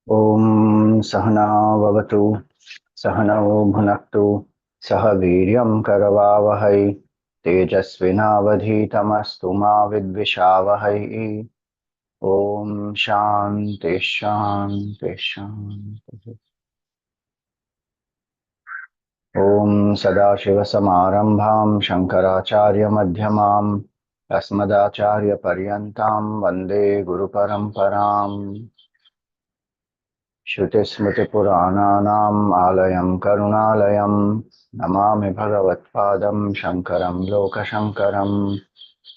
Om Sahana Vavatu Sahanao Bhunaktu Sah Viryam Karavavahai Tejasvinavadhitamastu ma Vidvishavahai. Om Shanti Shanti Shanti. Om Sadashivasamarambham Shankaracharya Madhyamam Asmadacharya Paryantam Vande Guru Paramparam. श्रुतिस्मृतिपुराणानाम् आलयं करुणालयं नमामि भगवत्पादं शङ्करं लोकशङ्करं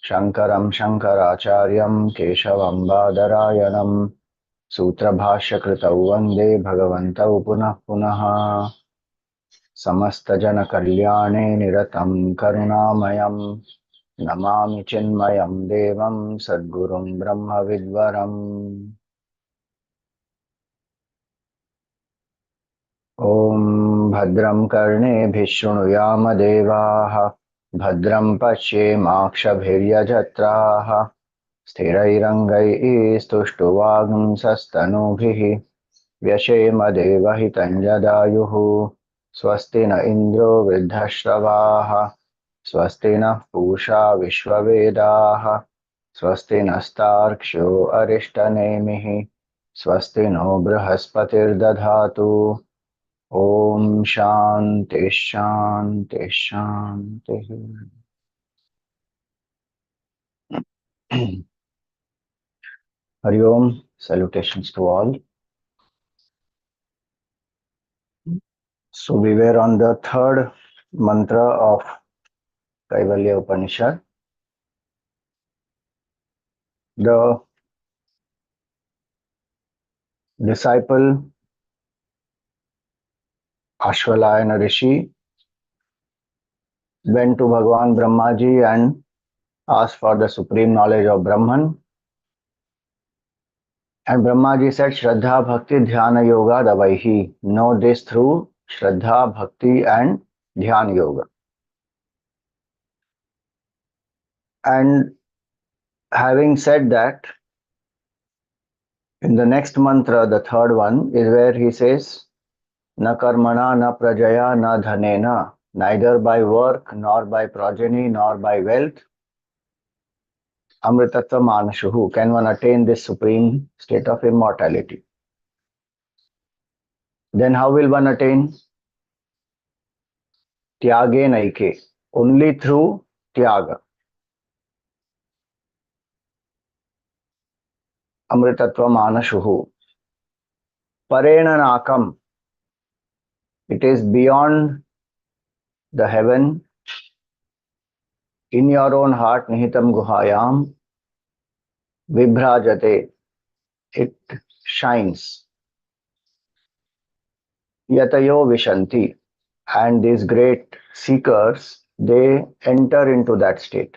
शङ्करं शङ्कराचार्यं केशवं बादरायणं सूत्रभाष्यकृतौ वन्दे भगवन्तौ पुनः पुनः समस्तजनकल्याणे निरतं करुणामयं नमामि चिन्मयं देवं सद्गुरुं ब्रह्मविद्वरम् ॐ भद्रं कर्णेभिः शृणुयाम देवाः भद्रं पश्येमाक्षभिर्यजत्राः स्थिरैरङ्गैस्तुष्टुवागुंसस्तनूभिः व्यशेम देवहितं यदायुः स्वस्ति न इन्द्रो वृद्धश्रवाः स्वस्ति नः पूषा विश्ववेदाः स्वस्ति नस्तार्क्ष्यो अरिष्टनेमिः स्वस्ति no बृहस्पतिर्दधातु Om Shanti Shanti Shanti. Hari Om, salutations to all. So we were on the third mantra of Kaivalya Upanishad. The disciple Ashvalayana Rishi went to Bhagavan Brahmaji and asked for the supreme knowledge of Brahman. And Brahmaji said, Shraddha Bhakti Dhyana Yoga Davaihi. Know this through Shraddha Bhakti and Dhyana Yoga. And having said that, in the next mantra, the third one, is where he says, Na karmana, na prajaya, na dhanena, neither by work, nor by progeny, nor by wealth, amritatva manashuhu, can one attain this supreme state of immortality. Then how will one attain? Tyage naike, only through tyaga. Amritatva manashuhu. Parena nakam, it is beyond the heaven, in your own heart, nihitam guhayam, vibhrajate, it shines. Yatayo vishanti, and these great seekers, they enter into that state.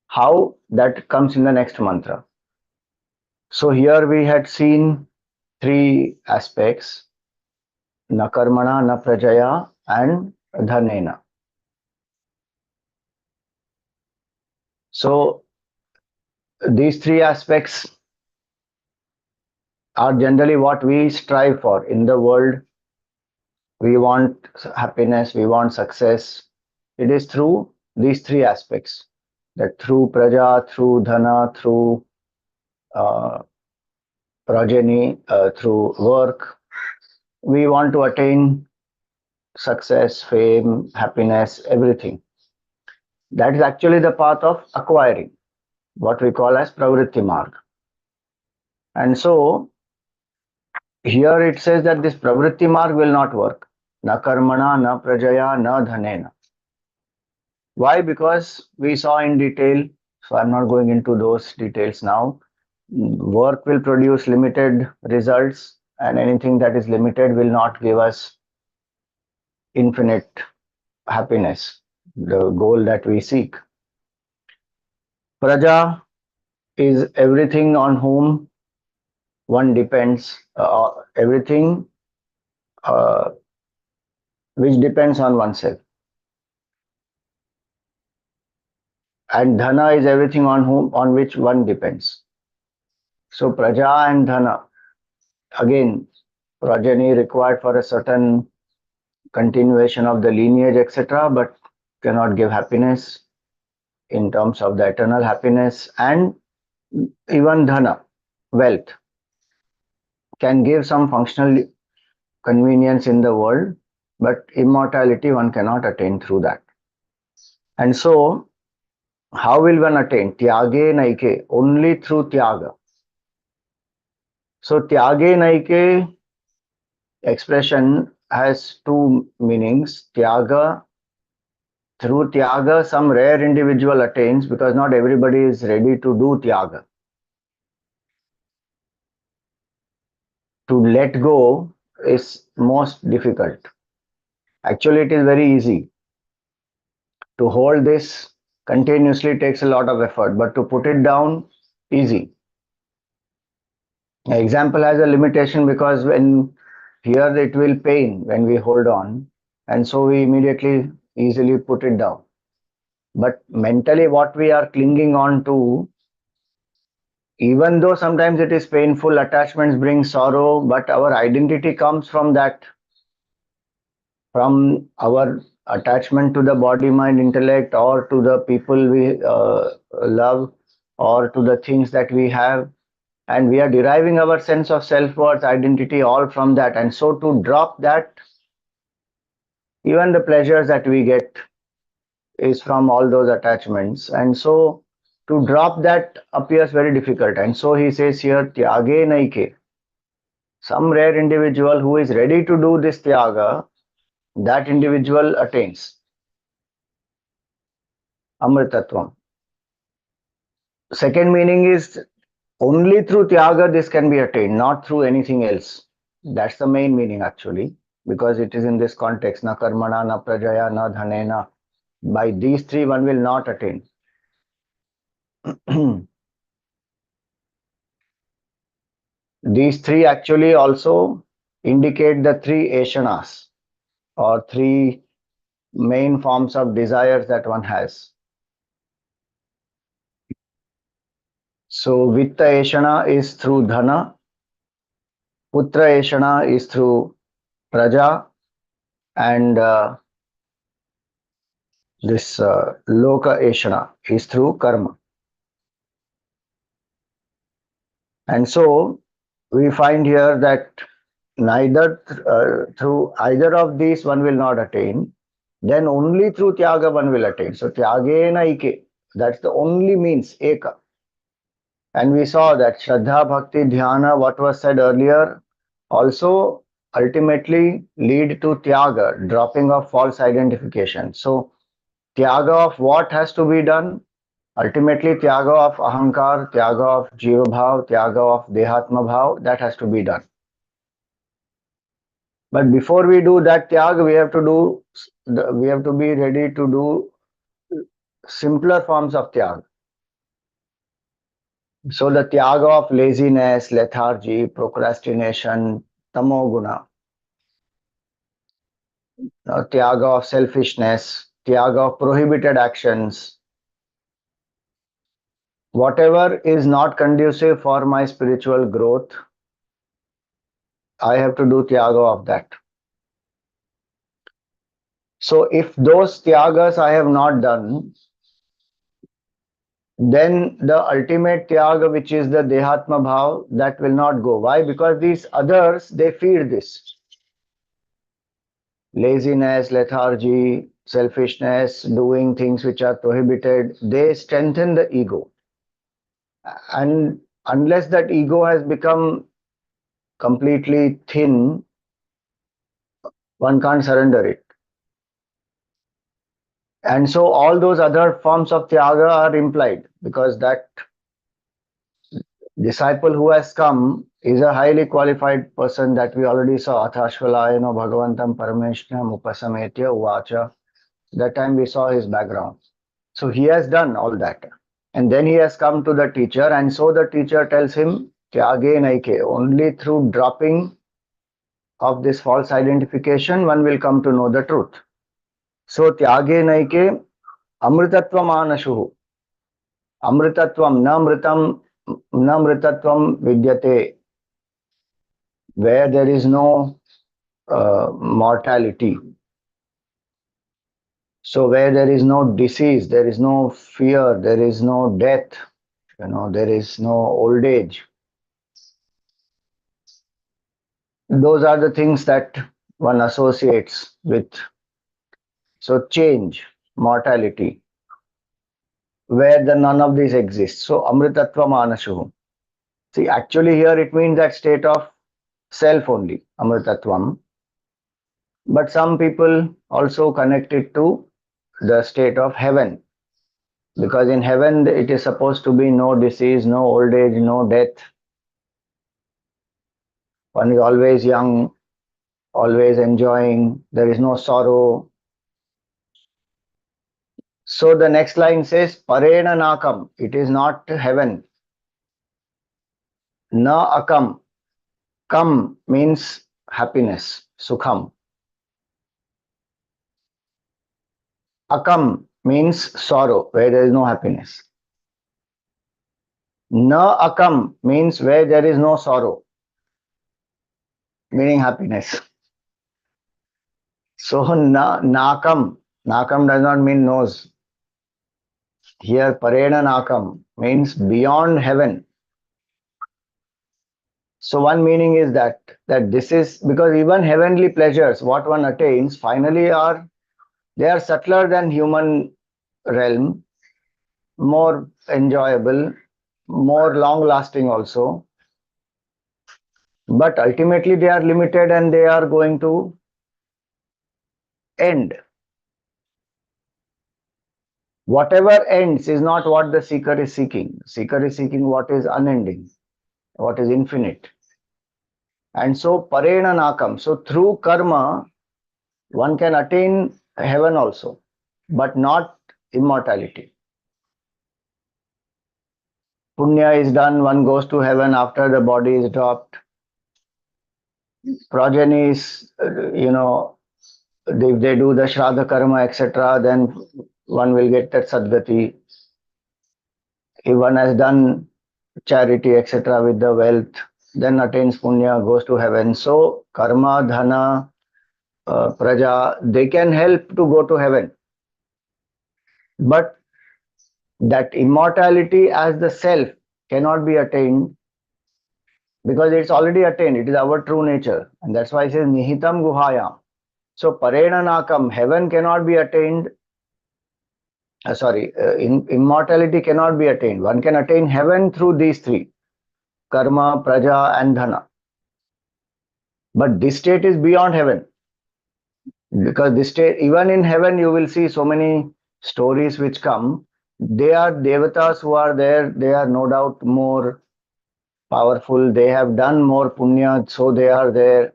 How? That comes in the next mantra. So here we had seen three aspects, na karmana, na prajaya and dhanena. So these three aspects are generally what we strive for in the world. We want happiness, we want success. It is through these three aspects, that through praja, through dhana, through progeny, through work, we want to attain success, fame, happiness, everything. That is actually the path of acquiring, what we call as pravritti marg. And so here it says that this pravritti marg will not work. Na karmana, na prajaya, na dhanena. Why? Because we saw in detail, so I'm not going into those details now. Work will produce limited results, and anything that is limited will not give us infinite happiness, the goal that we seek. Praja is everything on whom one depends, everything which depends on oneself. And dhana is everything on which one depends. So praja and dhana, again, progeny required for a certain continuation of the lineage, etc., but cannot give happiness in terms of the eternal happiness. And even dhana, wealth, can give some functional convenience in the world, but immortality one cannot attain through that. And so, how will one attain? Tyage naike, only through tyaga. So, tyage naike expression has two meanings. Tyaga, through tyaga, some rare individual attains because not everybody is ready to do tyaga. To let go is most difficult. Actually, it is very easy. To hold this continuously takes a lot of effort, but to put it down, easy. Example has a limitation because when here it will pain when we hold on, and so we immediately easily put it down. But mentally, what we are clinging on to, even though sometimes it is painful, attachments bring sorrow, but our identity comes from that, from our attachment to the body, mind, intellect, or to the people we love, or to the things that we have. And we are deriving our sense of self-worth, identity, all from that. And so to drop that, even the pleasures that we get is from all those attachments. And so to drop that appears very difficult. And so he says here, tyage naike. Some rare individual who is ready to do this tyaga, that individual attains amritatvam. Second meaning is only through tyaga this can be attained, not through anything else. That's the main meaning actually, because it is in this context, na karmana, na prajaya, na dhanena. By these three one will not attain. These three actually also indicate the three ashanas, or three main forms of desires that one has. So Vitta Eshana is through Dhana, Putra Eshana is through Praja, and this Loka Eshana is through Karma. And so we find here that neither through either of these one will not attain, then only through Tyaga one will attain. So Tyagena Ike, that's the only means, Eka. And we saw that Shraddha, Bhakti, Dhyana, what was said earlier, also ultimately lead to Tyaga, dropping of false identification. So Tyaga of what has to be done? Ultimately, Tyaga of Ahankar, Tyaga of Jiva Bhav, Tyaga of Dehatma Bhav, that has to be done. But before we do that Tyaga, we have to be ready to do simpler forms of Tyaga. So the Tyaga of laziness, lethargy, procrastination, tamoguna, Tyaga of selfishness, Tyaga of prohibited actions, whatever is not conducive for my spiritual growth, I have to do Tyaga of that. So if those Tyagas I have not done, then the ultimate Tyaga, which is the Dehatma Bhav, that will not go. Why? Because these others, they feed this. Laziness, lethargy, selfishness, doing things which are prohibited, they strengthen the ego. And unless that ego has become completely thin, one can't surrender it. And so all those other forms of Tyaga are implied, because that disciple who has come is a highly qualified person that we already saw. Athashvalayano Bhagavantam Parameshnam Upasametya Uvacha. That time we saw his background. So he has done all that. And then he has come to the teacher, and so the teacher tells him, Tyage naike, only through dropping of this false identification, one will come to know the truth. So Tyage naike amritatvam anashuhu. Amritatvam, na mritatvam vidyate. where there is no mortality. So where there is no disease, there is no fear, there is no death, there is no old age. Those are the things that one associates with. So change, mortality, where the none of these exists. So amritatva manashuhu. See, actually here it means that state of self only, amritatvam. But some people also connect it to the state of heaven, because in heaven it is supposed to be no disease, no old age, no death. One is always young, always enjoying, there is no sorrow. So the next line says, Parena nakam, it is not heaven. Na akam, kam means happiness, sukham. Akam means sorrow, where there is no happiness. Na akam means where there is no sorrow, meaning happiness. So nakam, nakam does not mean nose. Here parena nakam means beyond heaven. So one meaning is that this is because even heavenly pleasures, what one attains, finally they are subtler than human realm, more enjoyable, more long lasting also. But ultimately they are limited and they are going to end. Whatever ends is not what the seeker is seeking. The seeker is seeking what is unending, what is infinite. And so parena nakam. So through karma, one can attain heaven also, but not immortality. Punya is done, one goes to heaven after the body is dropped. Progeny is, if they do the Shraddha karma, etc., then one will get that Sadgati. If one has done charity, etc., with the wealth, then attains Punya, goes to heaven. So, karma, dhana, praja, they can help to go to heaven. But that immortality as the self cannot be attained because it's already attained. It is our true nature. And that's why it says Nihitam Guhayam. So Parenanakam, heaven cannot be attained. Immortality cannot be attained. One can attain heaven through these three: karma, praja, and dhana. But this state is beyond heaven. Because this state, even in heaven, you will see so many stories which come. They are devatas who are there. They are no doubt more powerful. They have done more punya, so they are there.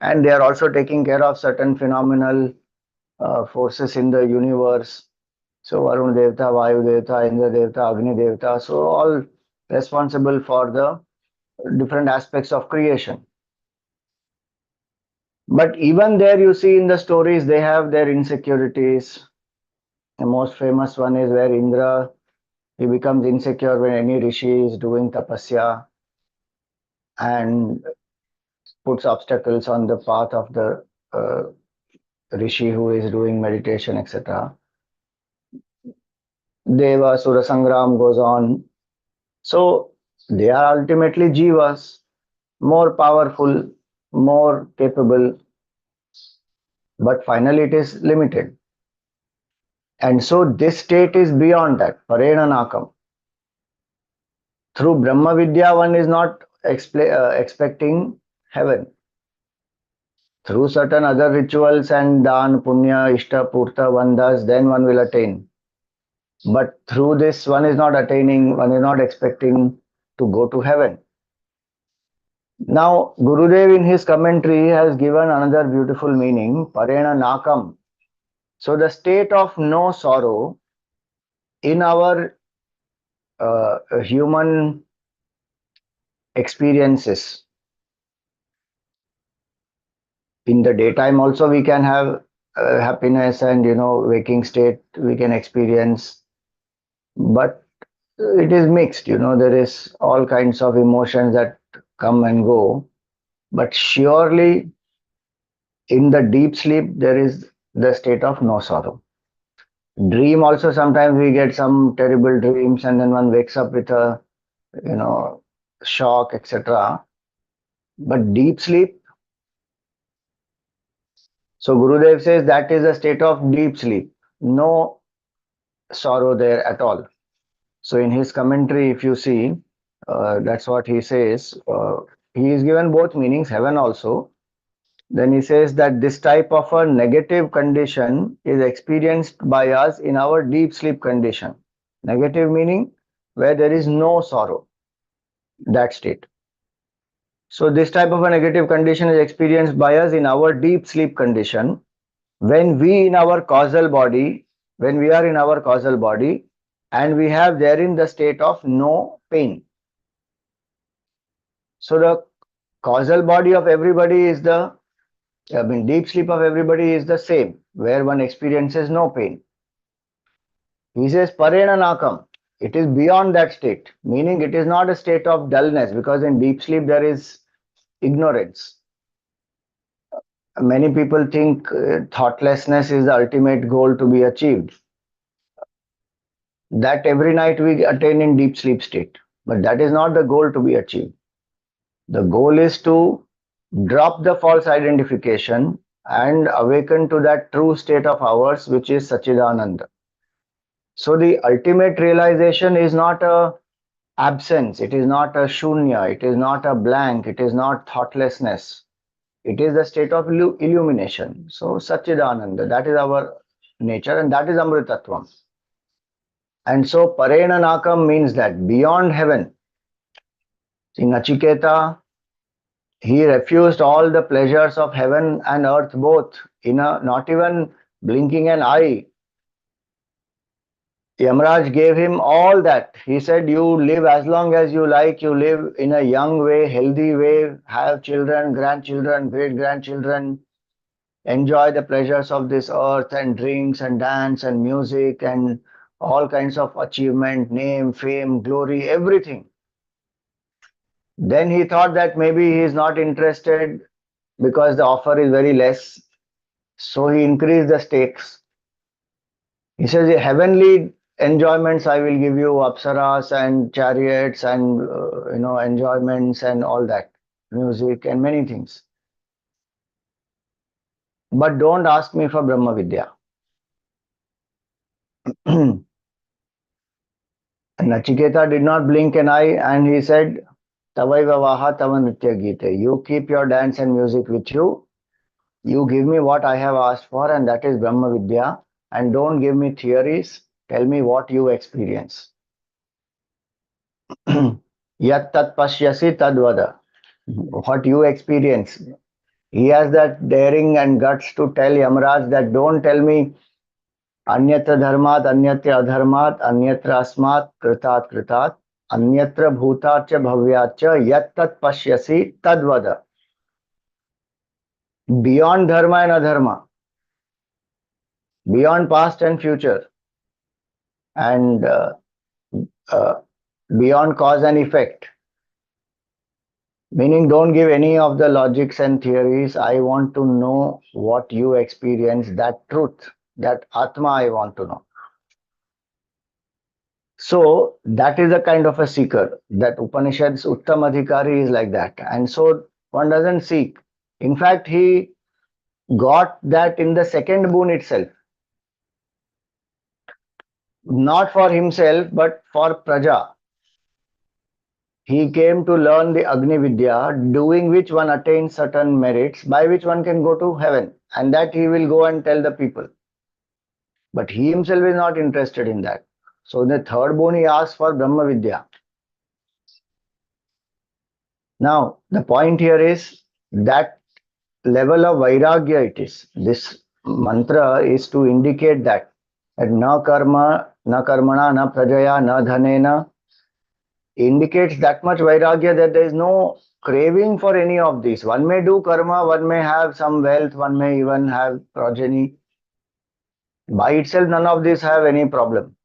And they are also taking care of certain phenomenal forces in the universe. So Varun Devta, Vayu Devta, Indra Devta, Agni Devta, so all responsible for the different aspects of creation. But even there you see in the stories they have their insecurities. The most famous one is where Indra, he becomes insecure when any rishi is doing tapasya and puts obstacles on the path of the rishi who is doing meditation, etc. Deva Sura Sangram goes on. So they are ultimately jivas, more powerful, more capable, but finally it is limited. And so this state is beyond that, Parenanakam. Through Brahma Vidya, one is not expecting heaven. Through certain other rituals and dan, punya, ishta, purta, one does, then one will attain. But through this, one is not attaining, one is not expecting to go to heaven. Now, Gurudev in his commentary has given another beautiful meaning, Parena Nakam. So, the state of no sorrow in our human experiences. In the daytime, also, we can have happiness and, waking state we can experience. But it is mixed, there is all kinds of emotions that come and go. But surely in the deep sleep, there is the state of no sorrow. Dream also, sometimes we get some terrible dreams and then one wakes up with a, you know, shock, etc. But deep sleep, so Gurudev says that is a state of deep sleep. No sorrow there at all. So in his commentary, if you see, that's what he says. He is given both meanings, heaven also. Then he says that this type of a negative condition is experienced by us in our deep sleep condition. Negative meaning where there is no sorrow, that state. So this type of a negative condition is experienced by us in our deep sleep condition when we in our causal body, when we are in our causal body and we have therein the state of no pain. So the causal body of everybody is deep sleep of everybody is the same, where one experiences no pain. He says, Parena Nakam. It is beyond that state, meaning it is not a state of dullness, because in deep sleep there is ignorance. Many people think thoughtlessness is the ultimate goal to be achieved. That every night we attain in deep sleep state, but that is not the goal to be achieved. The goal is to drop the false identification and awaken to that true state of ours, which is Sachidananda. So the ultimate realization is not a absence, it is not a shunya, it is not a blank, it is not thoughtlessness. It is the state of illumination. So Sachidananda, that is our nature and that is Amritatvam. And so Parena Nakam means that beyond heaven, see Nachiketa, he refused all the pleasures of heaven and earth both in a not even blinking an eye. Yamraj gave him all that. He said, you live as long as you like, you live in a young way, healthy way, have children, grandchildren, great grandchildren, enjoy the pleasures of this earth and drinks and dance and music and all kinds of achievement, name, fame, glory, everything. Then he thought that maybe he is not interested because the offer is very less. So he increased the stakes. He says, heavenly enjoyments I will give you, apsaras and chariots and enjoyments and all that, music and many things. But don't ask me for Brahma Vidya. Nachiketa did not blink an eye and he said, Tavaiva Vaha Tava Nitya Gite. You keep your dance and music with you. You give me what I have asked for, and that is Brahma Vidya. And don't give me theories. Tell me what you experience. Yat tat pashyasi tadvada. What you experience. He has that daring and guts to tell Yamraj that don't tell me Anyatra dharmat, anyatra adharmat, anyatra asmat, kritat kritat, anyatra bhutacha bhavyacha, yat tat pashyasi tadvada. Beyond dharma and adharma, beyond past and future, and uh, beyond cause and effect. Meaning, don't give any of the logics and theories. I want to know what you experience, that truth, that Atma I want to know. So that is a kind of a seeker. That Upanishad's Uttam Adhikari is like that. And so one doesn't seek. In fact, he got that in the second boon itself. Not for himself, but for Praja. He came to learn the Agni Vidya, doing which one attains certain merits, by which one can go to heaven. And that he will go and tell the people. But he himself is not interested in that. So in the third boon, he asks for Brahma Vidya. Now, the point here is that level of vairagya it is. This mantra is to indicate that na karma, na karmana, na prajaya, na dhanena indicates that much vairagya that there is no craving for any of these. One may do karma, one may have some wealth, one may even have progeny. By itself, none of these have any problem.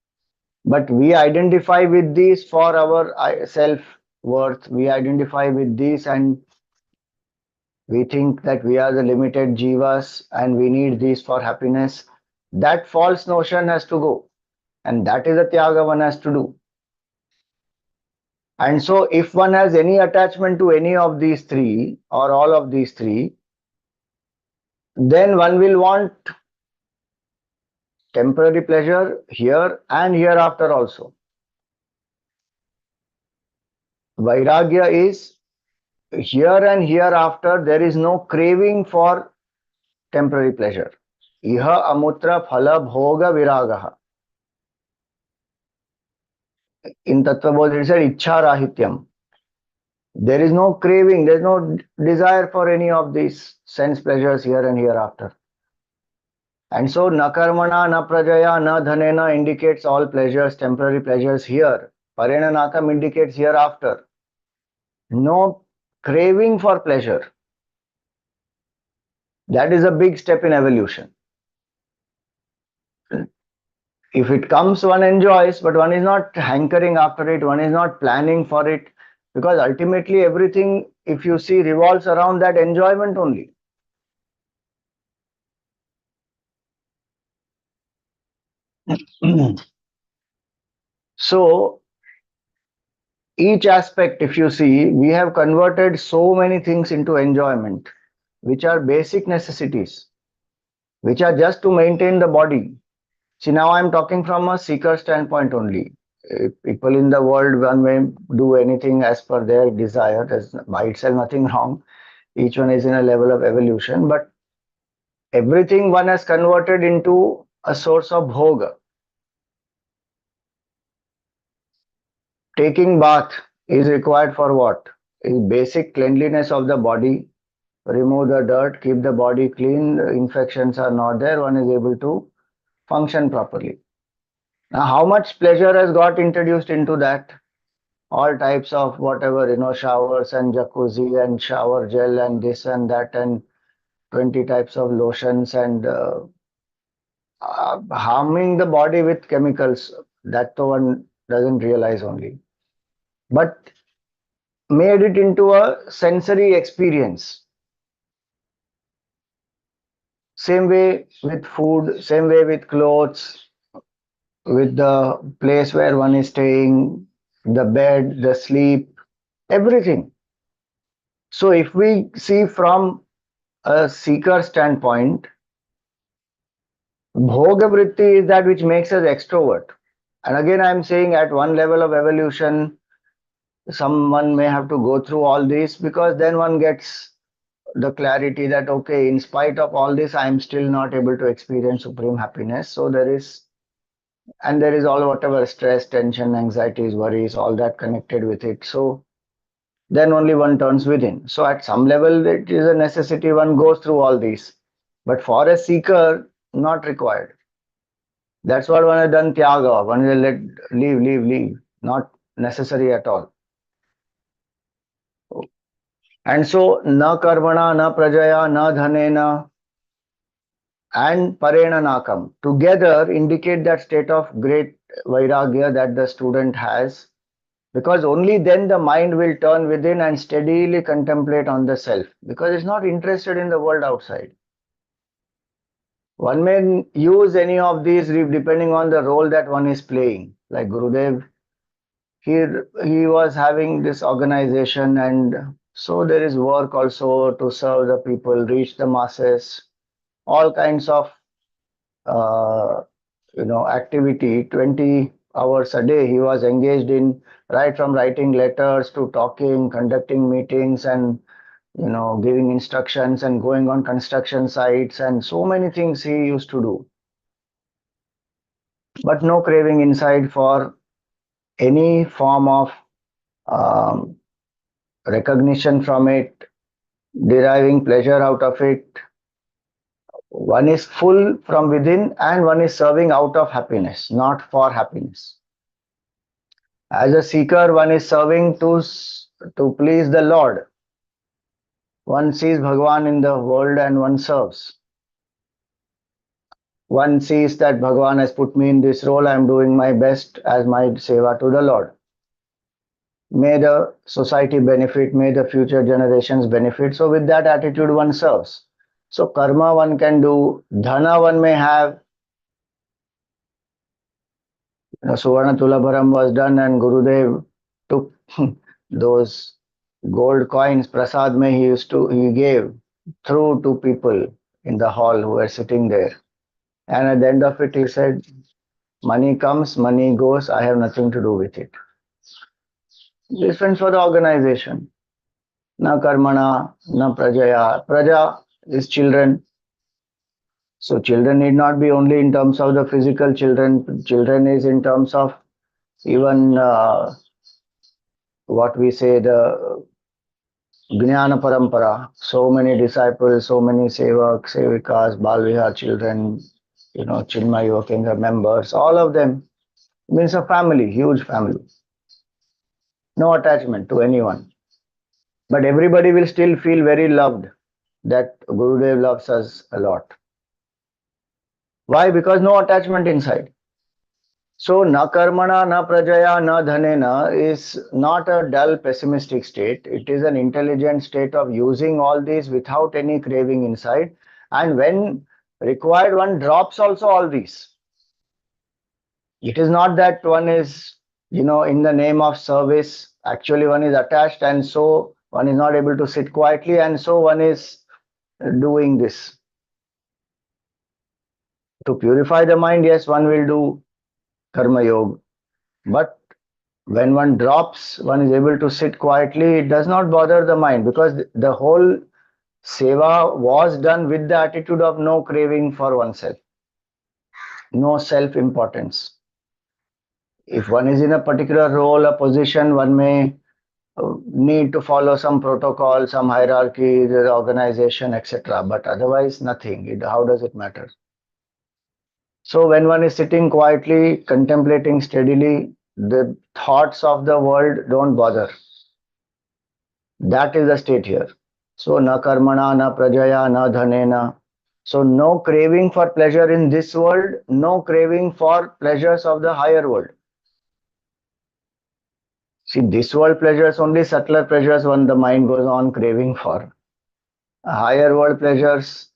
But we identify with these for our self worth. We identify with these and We think that we are the limited jivas and we need these for happiness. That false notion has to go. And that is a tyaga one has to do. And so, if one has any attachment to any of these three or all of these three, then one will want temporary pleasure here and hereafter also. Vairagya is here and hereafter, there is no craving for temporary pleasure. Iha amutra phala bhoga viragaha. In Tattva Bodh it said Ichha Rahityam. There is no craving, there is no desire for any of these sense pleasures here and hereafter. And so, na karmana, na prajaya, na dhanena indicates all pleasures, temporary pleasures here. Parenanakam indicates hereafter. No craving for pleasure. That is a big step in evolution. If it comes, one enjoys, but one is not hankering after it, one is not planning for it, because ultimately everything, if you see, revolves around that enjoyment only. So, each aspect, if you see, we have converted so many things into enjoyment, which are basic necessities, which are just to maintain the body. See, now I'm talking from a seeker standpoint only. People in the world, one may do anything as per their desire. There's by itself nothing wrong. Each one is in a level of evolution, but everything one has converted into a source of bhoga. Taking bath is required for what? Is basic cleanliness of the body, remove the dirt, keep the body clean, infections are not there, one is able to function properly. Now, how much pleasure has got introduced into that? All types of whatever, showers and jacuzzi and shower gel and this and that and 20 types of lotions and harming the body with chemicals. That the one doesn't realize only. But made it into a sensory experience. Same way with food, same way with clothes, with the place where one is staying, the bed, the sleep, everything. So if we see from a seeker standpoint, bhoga vritti is that which makes us extrovert. And again, I'm saying at one level of evolution, someone may have to go through all this because then one gets the clarity that, okay, in spite of all this, I'm still not able to experience supreme happiness. So there is all whatever stress, tension, anxieties, worries, all that connected with it. So then only one turns within. So at some level, it is a necessity one goes through all these. But for a seeker, not required. That's what one has done tyaga. One will let leave. Not necessary at all. And so, na karmana, na prajaya, na dhanena, and parena nakam together indicate that state of great vairagya that the student has, because only then the mind will turn within and steadily contemplate on the self, because it's not interested in the world outside. One may use any of these depending on the role that one is playing. Like Gurudev, he was having this organization, and so there is work also to serve the people, reach the masses, all kinds of uh, activity. 20 hours a day he was engaged in, right from writing letters to talking, conducting meetings, and giving instructions and going on construction sites, and so many things he used to do, but no craving inside for any form of um, recognition from it, deriving pleasure out of it. One is full from within and one is serving out of happiness, not for happiness. As a seeker, one is serving to please the Lord. One sees Bhagwan in the world and one serves. One sees that Bhagwan has put me in this role, I am doing my best as my seva to the Lord. may the society benefit, may the future generations benefit. So with that attitude one serves. So karma one can do, dhana one may have. Suvarna Tulabharam was done and Gurudev took those gold coins, prasad mein he gave through to people in the hall who were sitting there. And at the end of it, he said, money comes, money goes, I have nothing to do with it. Difference for the organization. Na karmana, na prajaya. Praja is children. So children need not be only in terms of the physical children. Children is in terms of even what we say the Jnana Parampara. So many disciples, so many sevak, sevikas, Balvihar children, Chinmay Yuva Kendra members, all of them means a family, huge family. No attachment to anyone. But everybody will still feel very loved that Gurudev loves us a lot. Why? Because no attachment inside. So, na karmana, na prajaya, na dhanena is not a dull, pessimistic state. It is an intelligent state of using all these without any craving inside. And when required, one drops also all these. It is not that one is, in the name of service, actually one is attached and so one is not able to sit quietly and so one is doing this. To purify the mind, yes, one will do karma yoga. But when one drops, one is able to sit quietly, it does not bother the mind because the whole seva was done with the attitude of no craving for oneself, no self-importance. If one is in a particular role, a position, one may need to follow some protocol, some hierarchy, the organization, etc. But otherwise, nothing. How does it matter? So when one is sitting quietly, contemplating steadily, the thoughts of the world don't bother. That is the state here. So na karmana, na prajaya, na dhanena. So no craving for pleasure in this world, no craving for pleasures of the higher world. See, this world pleasures, only subtler pleasures when the mind goes on craving for. Higher world pleasures,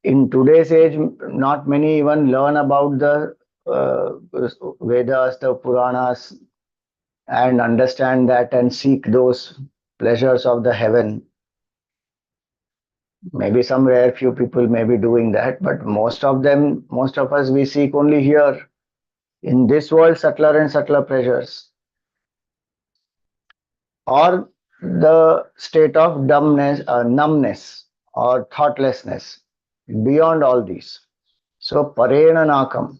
in today's age, not many even learn about the Vedas, the Puranas, and understand that and seek those pleasures of the heaven. Maybe some rare few people may be doing that, but most of us, we seek only here in this world subtler and subtler pleasures. Or the state of dumbness, numbness, or thoughtlessness beyond all these. So, parena nakam,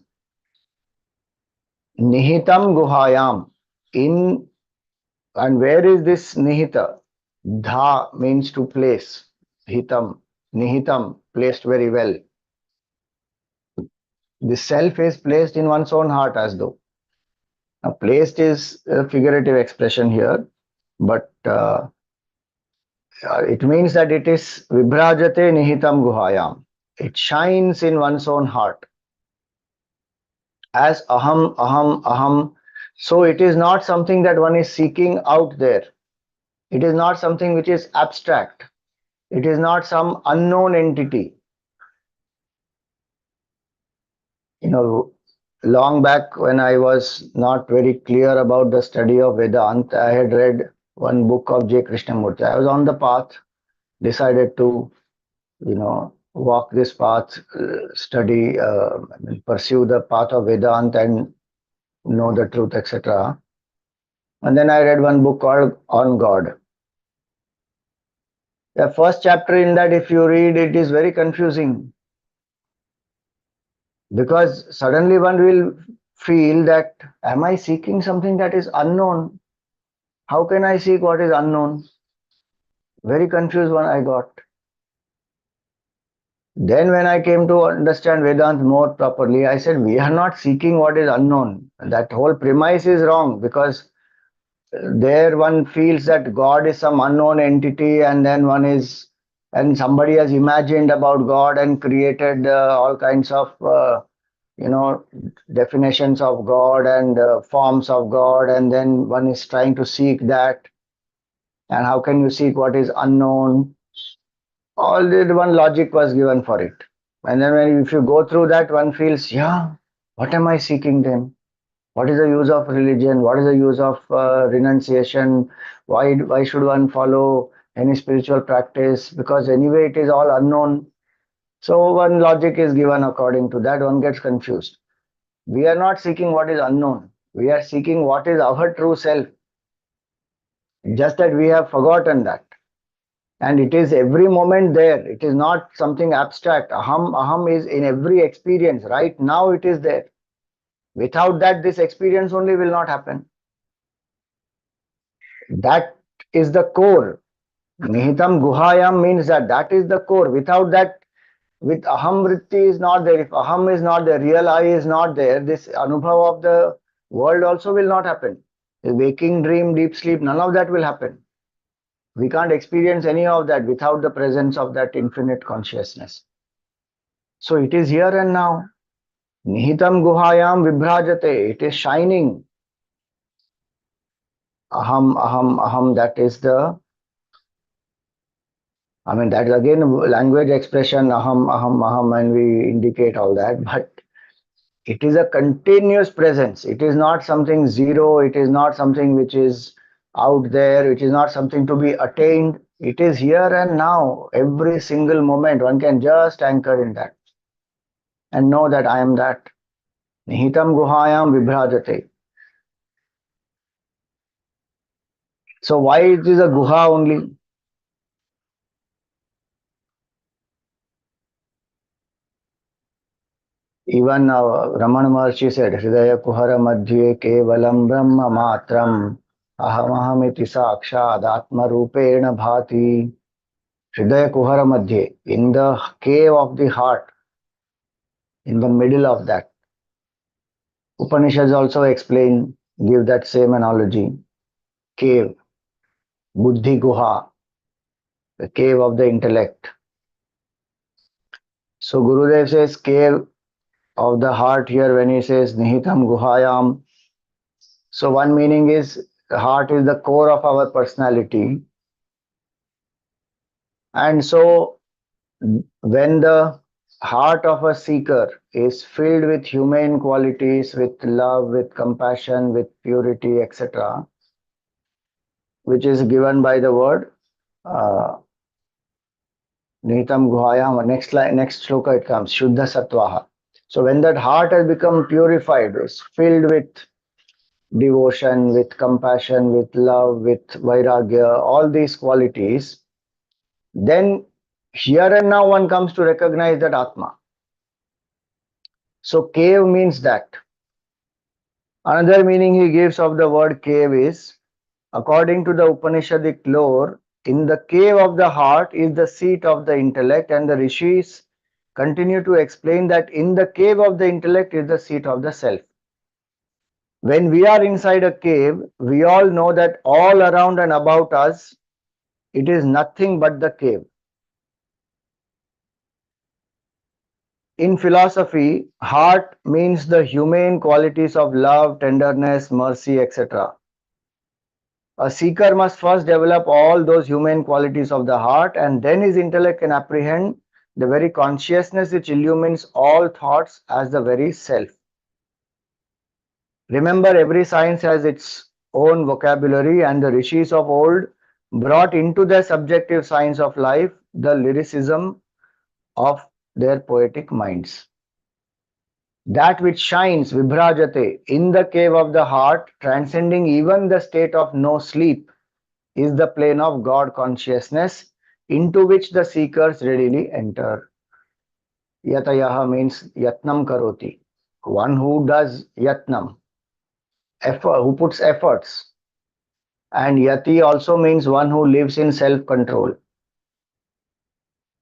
nihitam guhayam. And where is this nihita? Dha means to place. Hitam, nihitam, placed very well. The self is placed in one's own heart as though. Now, placed is a figurative expression here, but it means that it is vibhrajate nihitam guhayam. It shines in one's own heart as aham, aham, aham. So it is not something that one is seeking out there. It is not something which is abstract. It is not some unknown entity. Long back when I was not very clear about the study of Vedanta, I had read one book of J. Krishnamurti. I was on the path, decided to, walk this path, study, pursue the path of Vedanta and know the truth, etc. And then I read one book called On God. The first chapter in that, if you read, it is very confusing. Because suddenly one will feel that, am I seeking something that is unknown? How can I seek what is unknown? Very confused one I got. Then when I came to understand Vedanta more properly, I said, we are not seeking what is unknown. That whole premise is wrong because there one feels that God is some unknown entity and then and somebody has imagined about God and created all kinds of you know, definitions of God and forms of God, and then one is trying to seek that. And how can you seek what is unknown? All the one logic was given for it. And then if you go through that, one feels, yeah, what am I seeking then? What is the use of religion? What is the use of renunciation? Why should one follow any spiritual practice? Because anyway, it is all unknown. So one logic is given according to that. One gets confused. We are not seeking what is unknown. We are seeking what is our true self. Just that we have forgotten that. And it is every moment there. It is not something abstract. Aham is in every experience. Right now it is there. Without that, this experience only will not happen. That is the core. Nihitam guhayam means that that is the core. Without that, with aham vritti is not there. If aham is not there, real I is not there, this anubhav of the world also will not happen. The waking, dream, deep sleep, none of that will happen. We can't experience any of that without the presence of that infinite consciousness. So it is here and now. Nihitam guhayam vibhrajate. It is shining. Aham, aham, aham. That is the, I mean, that is again language expression, aham, aham, aham, and we indicate all that. But it is a continuous presence. It is not something zero. It is not something which is out there. It is not something to be attained. It is here and now. Every single moment, one can just anchor in that and know that I am that. Nihitam guhayam vibhrajate. So why it is a guha only? Even Ramana Maharshi said, Hridaya Kuhara Madhye Kevalam Brahma Matram Ahamaham iti Sakshad Atma Rupena Bhati. Hridaya Kuhara Madhye, in the cave of the heart, in the middle of that. Upanishads also explain, give that same analogy. Cave, Buddhi Guha, the cave of the intellect. So Gurudev says cave of the heart here when he says Nihitam Guhayam. So one meaning is the heart is the core of our personality. And so when the heart of a seeker is filled with humane qualities, with love, with compassion, with purity, etc., which is given by the word uh, Nitam Guhayam, next line, next shloka it comes, Shuddha Sattvaha. So when that heart has become purified, is filled with devotion, with compassion, with love, with vairagya, all these qualities, then here and now one comes to recognize that Atma. So cave means that. Another meaning he gives of the word cave is, according to the Upanishadic lore, in the cave of the heart is the seat of the intellect, and the rishis continue to explain that in the cave of the intellect is the seat of the self. When we are inside a cave, we all know that all around and about us, it is nothing but the cave. In philosophy, heart means the humane qualities of love, tenderness, mercy, etc. A seeker must first develop all those human qualities of the heart, and then his intellect can apprehend the very consciousness which illumines all thoughts as the very self. Remember, every science has its own vocabulary, and the rishis of old brought into their subjective science of life the lyricism of their poetic minds. That which shines, vibhrajate, in the cave of the heart, transcending even the state of no sleep, is the plane of God consciousness into which the seekers readily enter. Yatayaha means yatnam karoti, one who does yatnam, effort, who puts efforts. And yati also means one who lives in self control.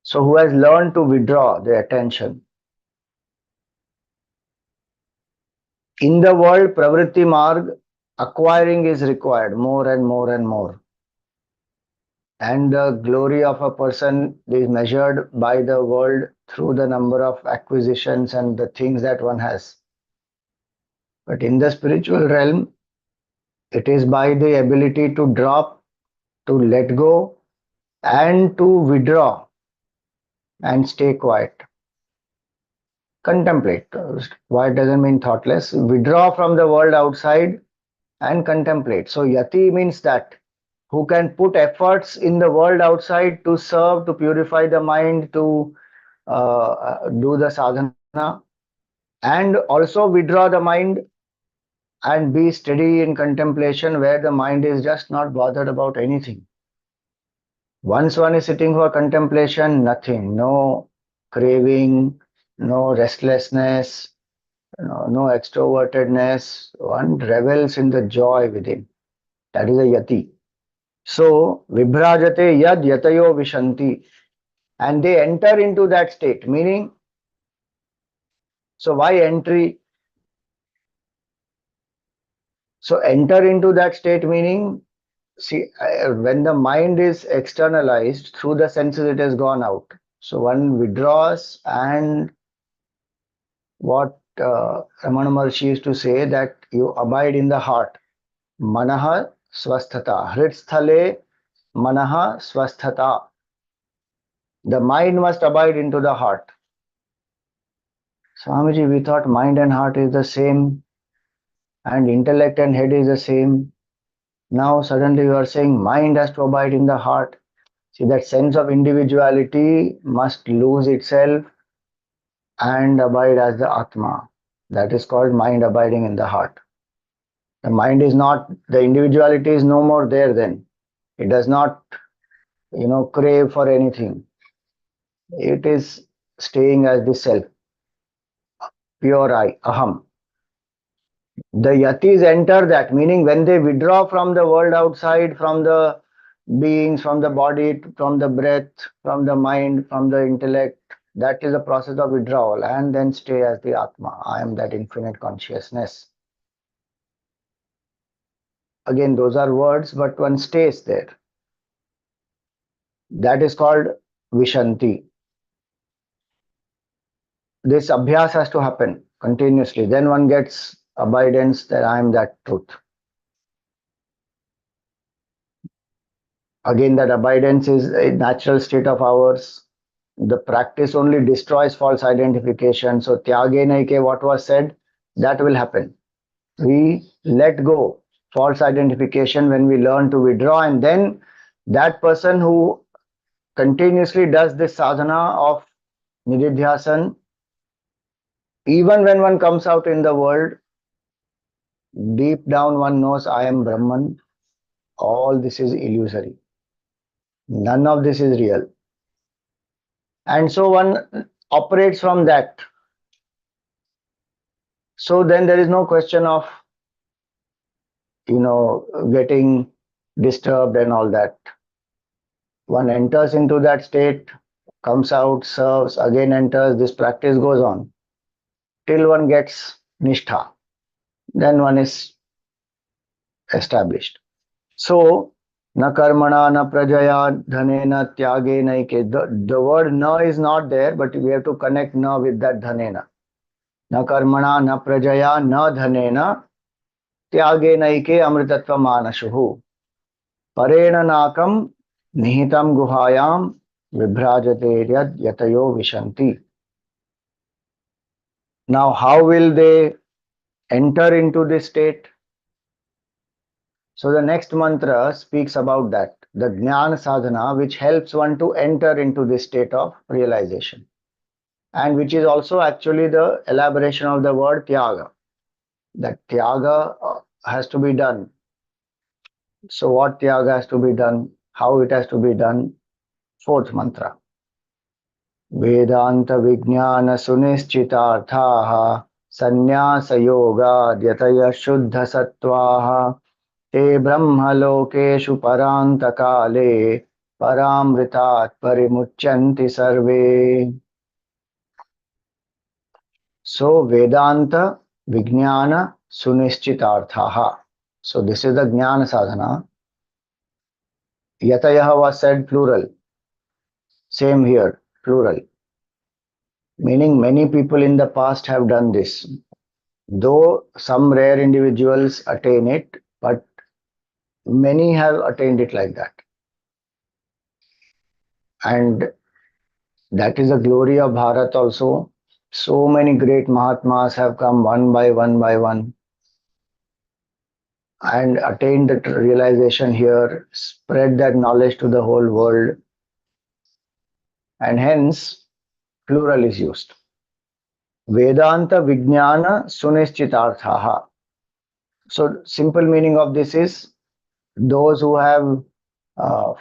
So, who has learned to withdraw the attention. In the world, Pravritti Marg, acquiring is required more and more and more. And the glory of a person is measured by the world through the number of acquisitions and the things that one has. But in the spiritual realm, it is by the ability to drop, to let go, and to withdraw and stay quiet. Contemplate. Quiet doesn't mean thoughtless. Withdraw from the world outside and contemplate. So, yati means that who can put efforts in the world outside to serve, to purify the mind, to do the sadhana, and also withdraw the mind and be steady in contemplation where the mind is just not bothered about anything. Once one is sitting for contemplation, nothing, no craving, no restlessness, no extrovertedness. One revels in the joy within. That is a yati. So, vibhrajate yad yatayo vishanti. And they enter into that state, meaning, so why entry? So, enter into that state, meaning, see, when the mind is externalized through the senses, it has gone out. So, one withdraws, and what Ramana Maharshi used to say, that you abide in the heart. Manaha swasthata. Hrit manaha swasthata. The mind must abide into the heart. Swamiji, we thought mind and heart is the same, and intellect and head is the same. Now suddenly you are saying mind has to abide in the heart. See, that sense of individuality must lose itself and abide as the Atma. That is called mind abiding in the heart. The mind is not, the individuality is no more there then. It does not, crave for anything. It is staying as the self, pure I, aham. The yatis enter that, meaning when they withdraw from the world outside, from the beings, from the body, from the breath, from the mind, from the intellect, that is a process of withdrawal, and then stay as the Atma. I am that infinite consciousness. Again, those are words, but one stays there. That is called Vishanti. This abhyas has to happen continuously. Then one gets abidance that I am that truth. Again, that abidance is a natural state of ours. The practice only destroys false identification. So, tyage naike, what was said, that will happen. We let go false identification when we learn to withdraw, and then that person who continuously does this sadhana of nididhyasan, even when one comes out in the world, deep down one knows I am Brahman. All this is illusory. None of this is real. And so one operates from that. So then there is no question of, getting disturbed and all that. One enters into that state, comes out, serves, again enters, this practice goes on till one gets nishtha. Then one is established. So, na karmana, na prajaya, dhanena, tyage, naike. The word na is not there, but we have to connect na with that dhanena. Na karmana, na prajaya, na dhanena, tyage naike amritatva manashuhu. Parena nakam nihitam guhayam vibhrajate yad yatayo vishanti. Now, how will they enter into this state? So the next mantra speaks about that, the Jnana Sadhana, which helps one to enter into this state of realization, and which is also actually the elaboration of the word Tyaga. That Tyaga has to be done. So what Tyaga has to be done, how it has to be done? Fourth mantra. Vedanta Vijnana Sunischitarthaha Sannyasa Yoga Dyataya Shuddha Sattvaha te brahmalokeषु परान्तकाले paramritat parimuchanti sarve. So Vedanta Vijnana Sunischitarthaha. So this is the Jnana Sadhana. Yatayaha was said plural. Same here, plural. meaning many people in the past have done this. Though some rare individuals attain it, but many have attained it like that. And that is the glory of Bharat also. So many great Mahatmas have come one by one, and attained that realization here, spread that knowledge to the whole world, and hence plural is used. Vedanta Vijnana Sunishchitarthaha. So, simple meaning of this is those who have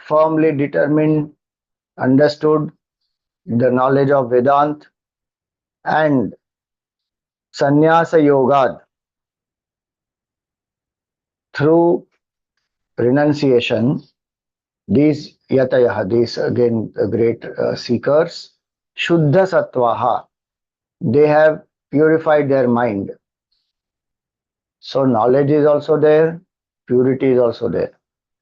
firmly determined, understood the knowledge of Vedant and Sannyasa Yoga through renunciation, these yatayaha, these again the great seekers, Shuddha Sattvaha, they have purified their mind. So knowledge is also there, purity is also there.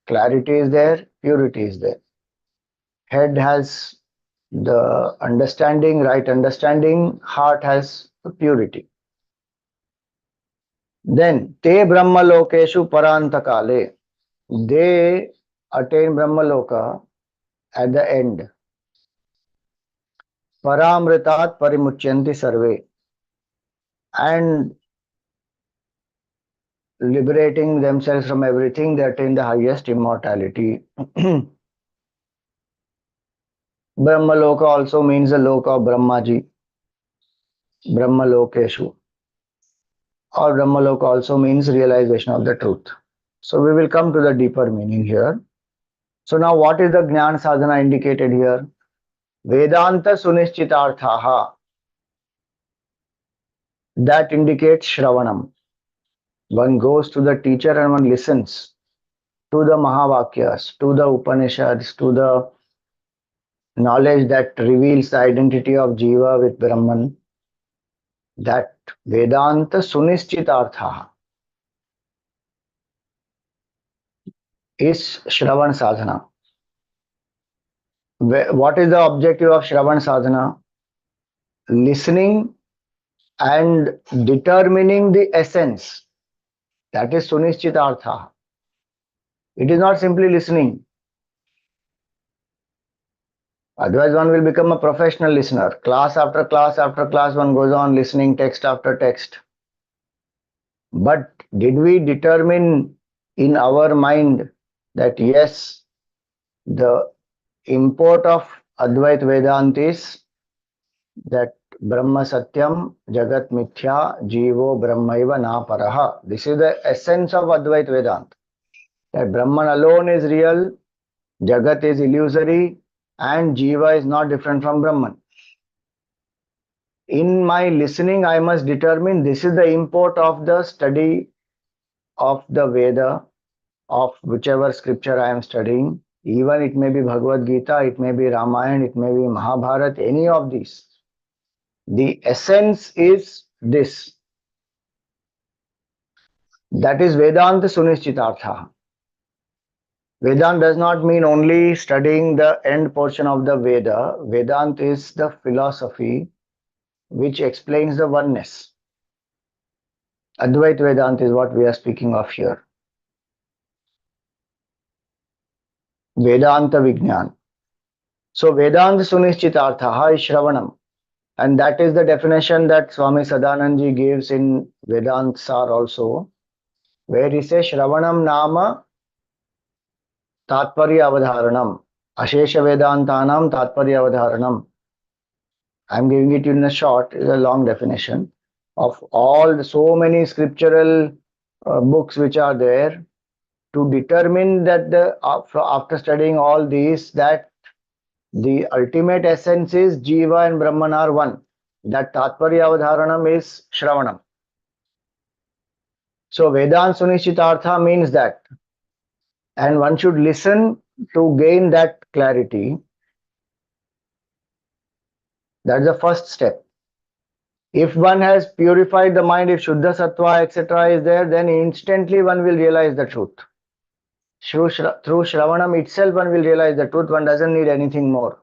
Clarity is there, purity is there. Head has the understanding, right understanding, heart has the purity. Then, te brahmalokeshu parantakale, they attain brahmaloka at the end. Paramritat parimuchyanti sarve, and liberating themselves from everything, they attain the highest immortality. Brahmaloka also means the loka of Brahmaji, Brahmalokeshu. Or Brahmaloka also means realization of the truth. So we will come to the deeper meaning here. So now what is the Jnana Sadhana indicated here? Vedanta Sunishchitarthaha. That indicates Shravanam. One goes to the teacher and one listens to the Mahavakyas, to the Upanishads, to the knowledge that reveals the identity of Jiva with Brahman. That Vedanta Sunishchitarthaha is Shravan Sadhana. What is the objective of Shravan Sadhana? Listening and determining the essence. That is Sunishchitartha. It is not simply listening. Otherwise, one will become a professional listener. Class after class after class, one goes on listening text after text. But did we determine in our mind that yes, the import of Advait Vedanta is that Brahma Satyam, Jagat Mithya, Jivo Brahmaiva Na Paraha. This is the essence of Advait Vedanta. That Brahman alone is real, Jagat is illusory, and Jiva is not different from Brahman. In my listening, I must determine this is the import of the study of the Veda, of whichever scripture I am studying. Even it may be Bhagavad Gita, it may be Ramayana, it may be Mahabharata, any of these. The essence is this. That is Vedanta Sunishchitartha. Vedanta does not mean only studying the end portion of the Veda. Vedanta is the philosophy which explains the oneness. Advait Vedanta is what we are speaking of here. Vedanta Vijnan. So Vedanta Sunishchitartha is Shravanam. And that is the definition that Swami Sadanandji gives in Vedanta Sar also, where he says Shravanam Nama Tatparya Avadharanam. Ashesha Vedantanam Tatparya Avadharanam. I am giving it in a short, is a long definition of all so many scriptural books which are there, to determine that after studying all these, that the ultimate essence is Jiva and Brahman are one. That Tatparya Avadharanam is Shravanam. So Vedanta Sunishchitartha means that. And one should listen to gain that clarity. That's the first step. If one has purified the mind, if Shuddha Sattva, etc. is there, then instantly one will realize the truth. Through Shravanam itself, one will realize the truth. One doesn't need anything more.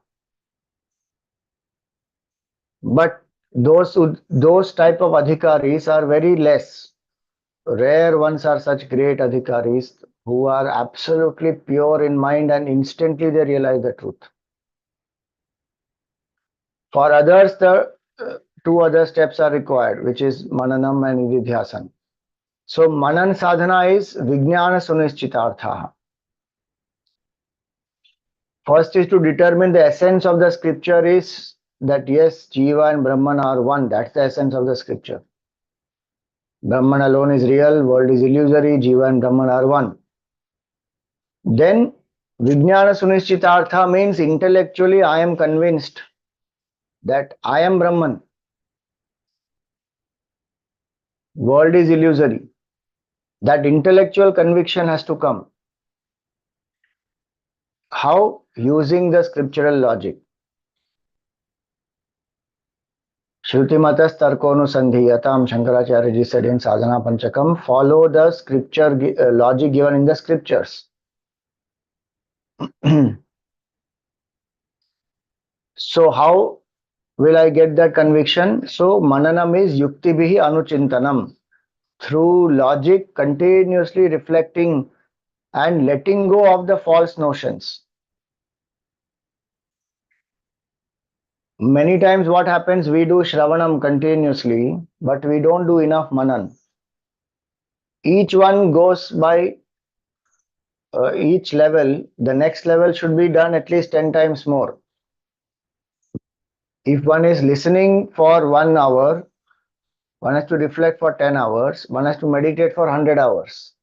But those type of adhikaris are very less. Rare ones are such great adhikaris who are absolutely pure in mind and instantly they realize the truth. For others, the two other steps are required, which is mananam and nididhyasana. So manan sadhana is vijnana sunischitartha. First is to determine the essence of the scripture is that yes, Jiva and Brahman are one. That's the essence of the scripture. Brahman alone is real, world is illusory, Jiva and Brahman are one. Then Vijnana Sunischitartha means intellectually I am convinced that I am Brahman. World is illusory. That intellectual conviction has to come. How? Using the scriptural logic. Shruti Tarkonusandhiyatam, Shankaracharya ji said in Sadhana Panchakam, follow the scripture logic given in the scriptures. So how will I get that conviction? So mananam is yukti bihi anuchintanam. Through logic, continuously reflecting and letting go of the false notions. Many times what happens, we do Shravanam continuously, but we don't do enough Manan. Each one goes by each level, the next level should be done at least 10 times more. If one is listening for 1 hour, one has to reflect for 10 hours, one has to meditate for 100 hours.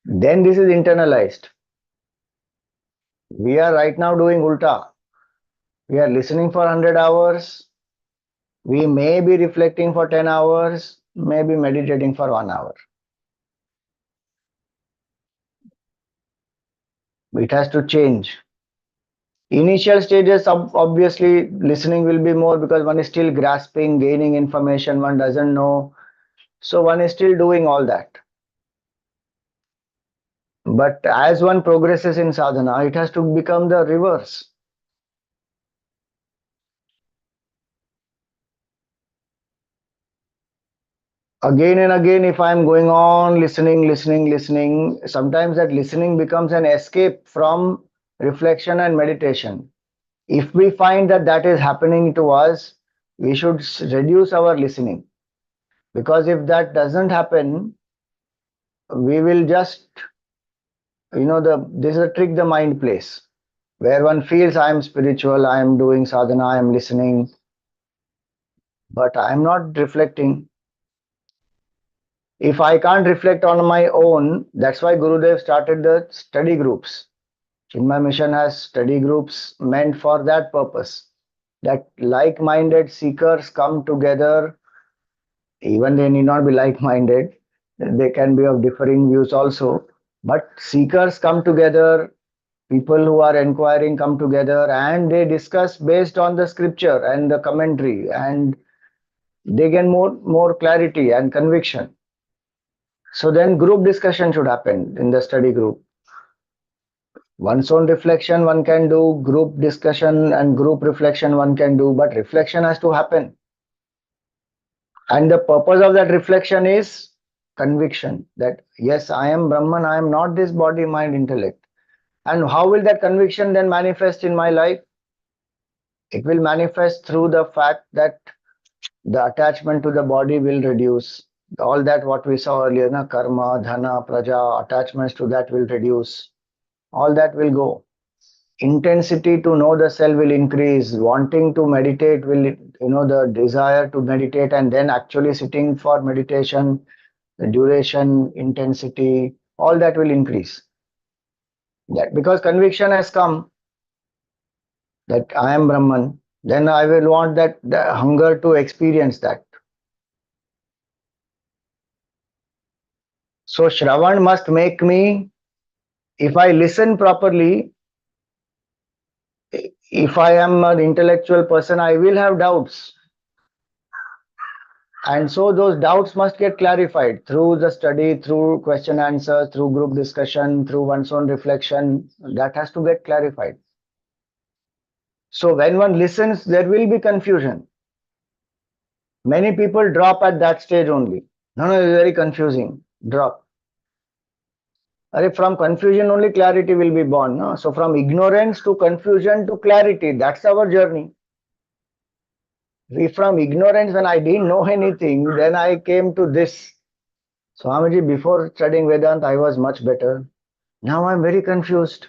Then this is internalized. We are right now doing Ulta. We are listening for 100 hours. We may be reflecting for 10 hours, maybe meditating for 1 hour. It has to change. Initial stages, obviously, listening will be more because one is still grasping, gaining information, one doesn't know. So one is still doing all that. But as one progresses in sadhana, it has to become the reverse. Again and again, if I am going on listening, sometimes that listening becomes an escape from reflection and meditation. If we find that that is happening to us, we should reduce our listening. Because if that doesn't happen, we will just, this is a trick the mind plays, where one feels I am spiritual, I am doing sadhana, I am listening, but I am not reflecting. If I can't reflect on my own, that's why Gurudev started the study groups. Chinmay Mission has study groups meant for that purpose. That like-minded seekers come together, even they need not be like-minded, they can be of differing views also. But seekers come together, people who are inquiring come together and they discuss based on the scripture and the commentary and they get more clarity and conviction. So then group discussion should happen in the study group. One's own reflection one can do, group discussion and group reflection one can do, but reflection has to happen. And the purpose of that reflection is conviction that yes, I am Brahman, I am not this body, mind, intellect. And how will that conviction then manifest in my life? It will manifest through the fact that the attachment to the body will reduce. All that what we saw earlier, na, karma, dhana, praja, attachments to that will reduce. All that will go. Intensity to know the self will increase. Wanting to meditate will, the desire to meditate and then actually sitting for meditation, the duration, intensity, all that will increase. That because conviction has come that I am Brahman, then I will want that the hunger to experience that. So Shravan must make me, if I listen properly, if I am an intellectual person, I will have doubts. And so those doubts must get clarified through the study, through question answer, through group discussion, through one's own reflection. That has to get clarified. So when one listens, there will be confusion. Many people drop at that stage only. No, no, it's very confusing. Drop. From confusion only clarity will be born. No? So from ignorance to confusion to clarity, that's our journey. From ignorance, when I didn't know anything, then I came to this. Swamiji, before studying Vedanta, I was much better. Now I'm very confused.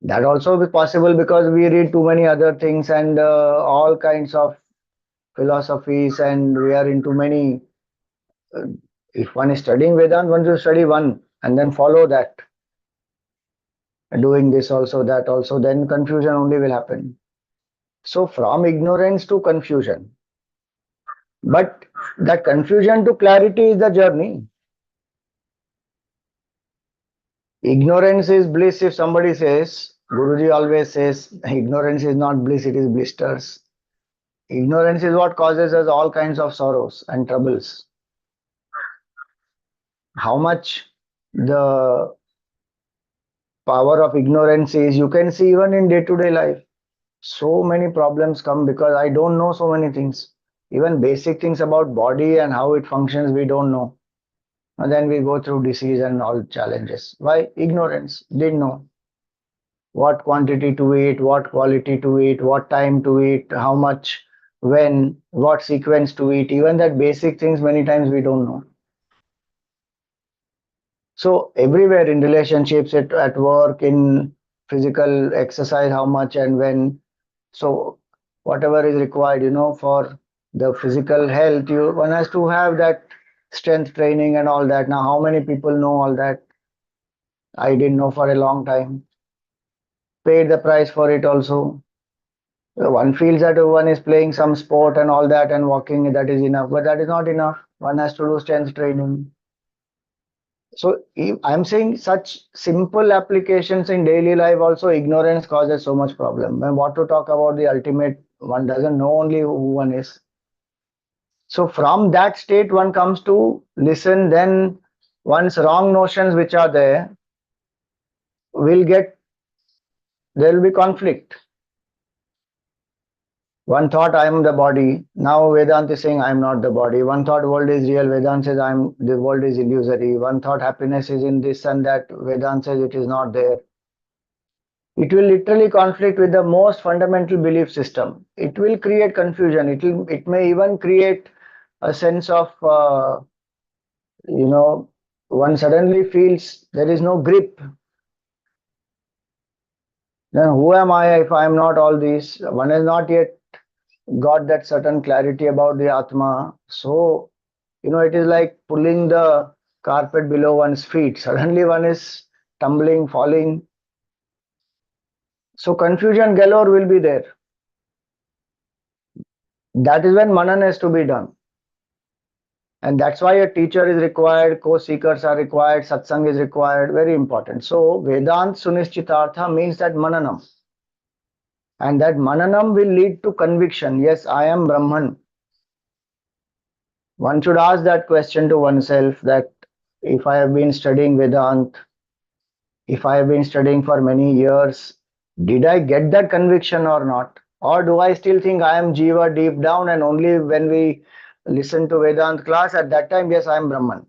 That also be possible because we read too many other things and all kinds of philosophies, and we are into many. Uh, if one is studying Vedanta, one should study one and then follow that. Doing this also, that also, then confusion only will happen. So from ignorance to confusion. But that confusion to clarity is the journey. Ignorance is bliss. If somebody says, Guruji always says, ignorance is not bliss, it is blisters. Ignorance is what causes us all kinds of sorrows and troubles. How much the power of ignorance is, you can see even in day to day life. So many problems come because I don't know so many things. Even basic things about body and how it functions, we don't know. And then we go through disease and all challenges. Why? Ignorance. Didn't know what quantity to eat, what quality to eat, what time to eat, how much, when, what sequence to eat. Even that basic things many times we don't know. So everywhere in relationships, at work, in physical exercise, how much and when. So whatever is required, for the physical health, one has to have that strength training and all that. Now, how many people know all that? I didn't know for a long time. Paid the price for it also. One feels that one is playing some sport and all that and walking, that is enough, but that is not enough. One has to do strength training. So if I'm saying such simple applications in daily life also, ignorance causes so much problem. And what to talk about the ultimate, one doesn't know only who one is. So from that state one comes to listen, then one's wrong notions which are there will get, there will be conflict. One thought I am the body. Now Vedanta is saying I am not the body. One thought world is real. Vedanta says the world is illusory. One thought happiness is in this and that. Vedanta says it is not there. It will literally conflict with the most fundamental belief system. It will create confusion. It may even create a sense of one suddenly feels there is no grip. Then who am I if I am not all these? One has not yet got that certain clarity about the Atma. So, it is like pulling the carpet below one's feet. Suddenly one is tumbling, falling. So confusion galore will be there. That is when Manan has to be done. And that's why a teacher is required, co-seekers are required, satsang is required, very important. So Vedant Sunishchitartha means that Mananam. And that Mananam will lead to conviction. Yes, I am Brahman. One should ask that question to oneself, that if I have been studying Vedant, if I have been studying for many years, did I get that conviction or not? Or do I still think I am Jiva deep down, and only when we listen to Vedant class, at that time, yes, I am Brahman.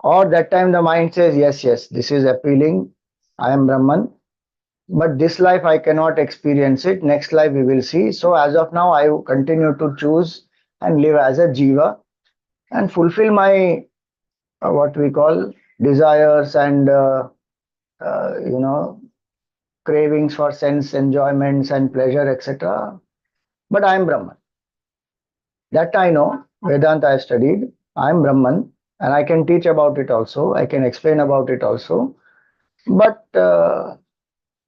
Or that time the mind says, yes, yes, this is appealing, I am Brahman, but this life I cannot experience it. Next life we will see. So as of now, I continue to choose and live as a Jiva and fulfill my what we call desires and cravings for sense enjoyments and pleasure, etc. But I am Brahman. That I know. Vedanta I studied. I am Brahman, and I can teach about it also. I can explain about it also. But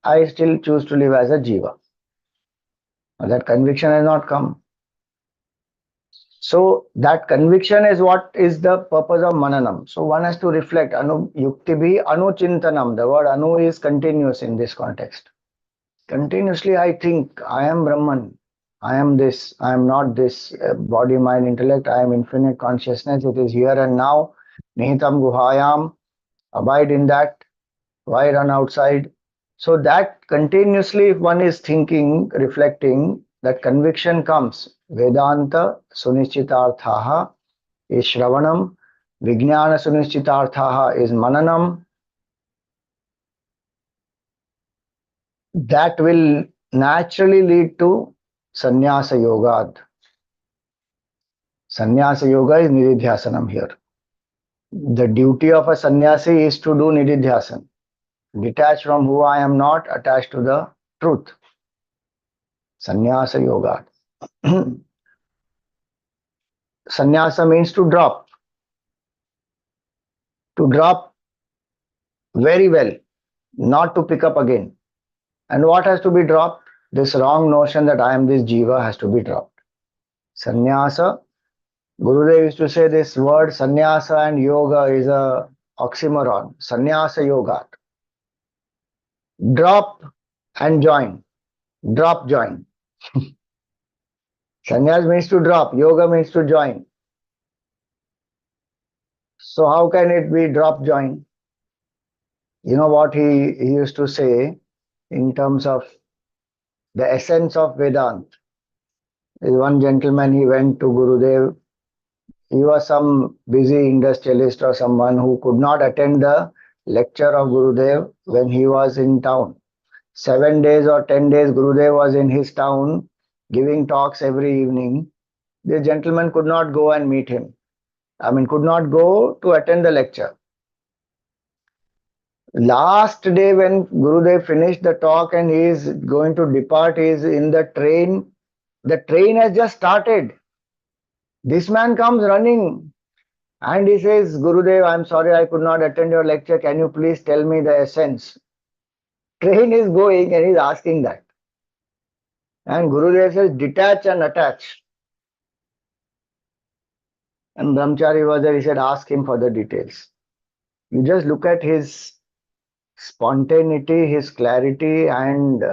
I still choose to live as a Jiva. That conviction has not come. So that conviction is what is the purpose of Mananam. So one has to reflect. Anu yuktibhi anuchintanam. The word anu is continuous in this context. Continuously I think I am Brahman. I am this. I am not this. Body, mind, intellect. I am infinite consciousness. It is here and now. Nihitam guhayam. Abide in that. Why run outside? So that continuously, if one is thinking, reflecting, that conviction comes. Vedanta sunischitarthaha is Shravanam, Vijnana sunischitarthaha is Mananam. That will naturally lead to Sannyasa Yoga. Sannyasa Yoga is Nididhyasanam here. The duty of a sannyasi is to do Nididhyasan, detached from who I am not, attached to the truth. Sannyasa Yoga. Sannyasa means to drop very well, not to pick up again. And what has to be dropped? This wrong notion that I am this jiva has to be dropped. Sannyasa, Gurudev used to say this word sannyasa and yoga is a oxymoron. Sannyasa yoga. Drop and join. Drop, join. Sannyas means to drop, yoga means to join. So how can it be drop, join? You know what he used to say in terms of the essence of Vedanta. One gentleman, he went to Gurudev. He was some busy industrialist or someone who could not attend the lecture of Gurudev when he was in town. 7 days or 10 days, Gurudev was in his town giving talks every evening. The gentleman could not go and meet him. I mean, could not go to attend the lecture. Last day, when Gurudev finished the talk and he is going to depart, he is in the train. The train has just started. This man comes running and he says, Gurudev, I'm sorry I could not attend your lecture. Can you please tell me the essence? Train is going and he's asking that. And Gurudev says, detach and attach. And Brahmachari was there, he said, ask him for the details. You just look at his spontaneity, his clarity, and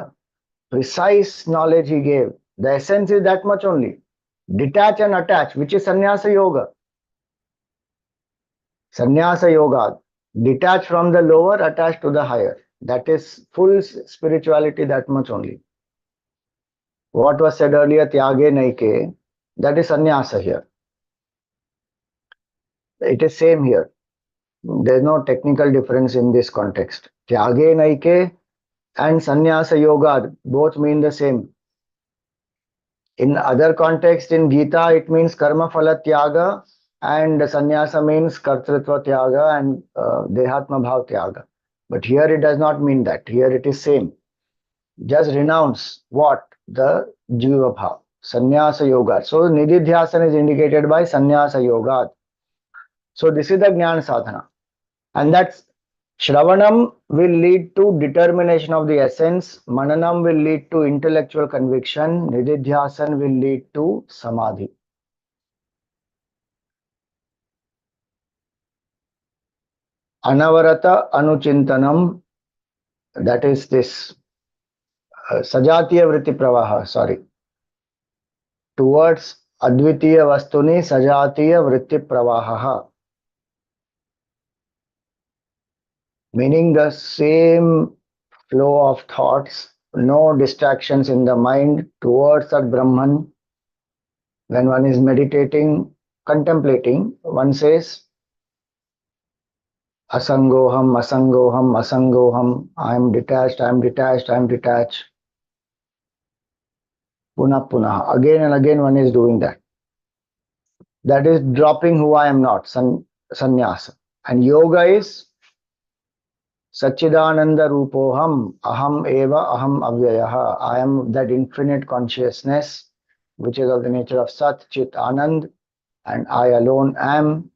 precise knowledge he gave. The essence is that much only. Detach and attach, which is Sannyasa Yoga. Sannyasa Yoga. Detach from the lower, attach to the higher. That is full spirituality, that much only. What was said earlier, Tyage Naike, that is Sannyasa here. It is same here. There is no technical difference in this context. Tyage Naike and Sannyasa Yoga both mean the same. In other context, in Gita, it means karma phala tyaga, and sannyasa means kartritva tyaga and dehatma bhav tyaga. But here it does not mean that. Here it is same. Just renounce what? The jiva bhav. Sannyasa yoga. So nididhyasana is indicated by sannyasa yoga. So this is the jnana sadhana. And that's Shravanam will lead to determination of the essence, Mananam will lead to intellectual conviction, Nididhyasan will lead to Samadhi. Anavarata Anuchintanam, that is this Sajatiya Vritti Pravaha, sorry. Towards Advitiya Vastuni Sajatiya Vritti Pravaha. Meaning the same flow of thoughts, no distractions in the mind towards that Brahman. When one is meditating, contemplating, one says, Asangoham, Asangoham, Asangoham, I am detached, I am detached, I am detached. Puna Puna. Again and again one is doing that. That is dropping who I am not, sannyasa. And yoga is Satchidananda Rupoham, Aham Eva, Aham Avyayaha. I am that infinite consciousness, which is of the nature of Sat, Chit, Anand, and I alone am.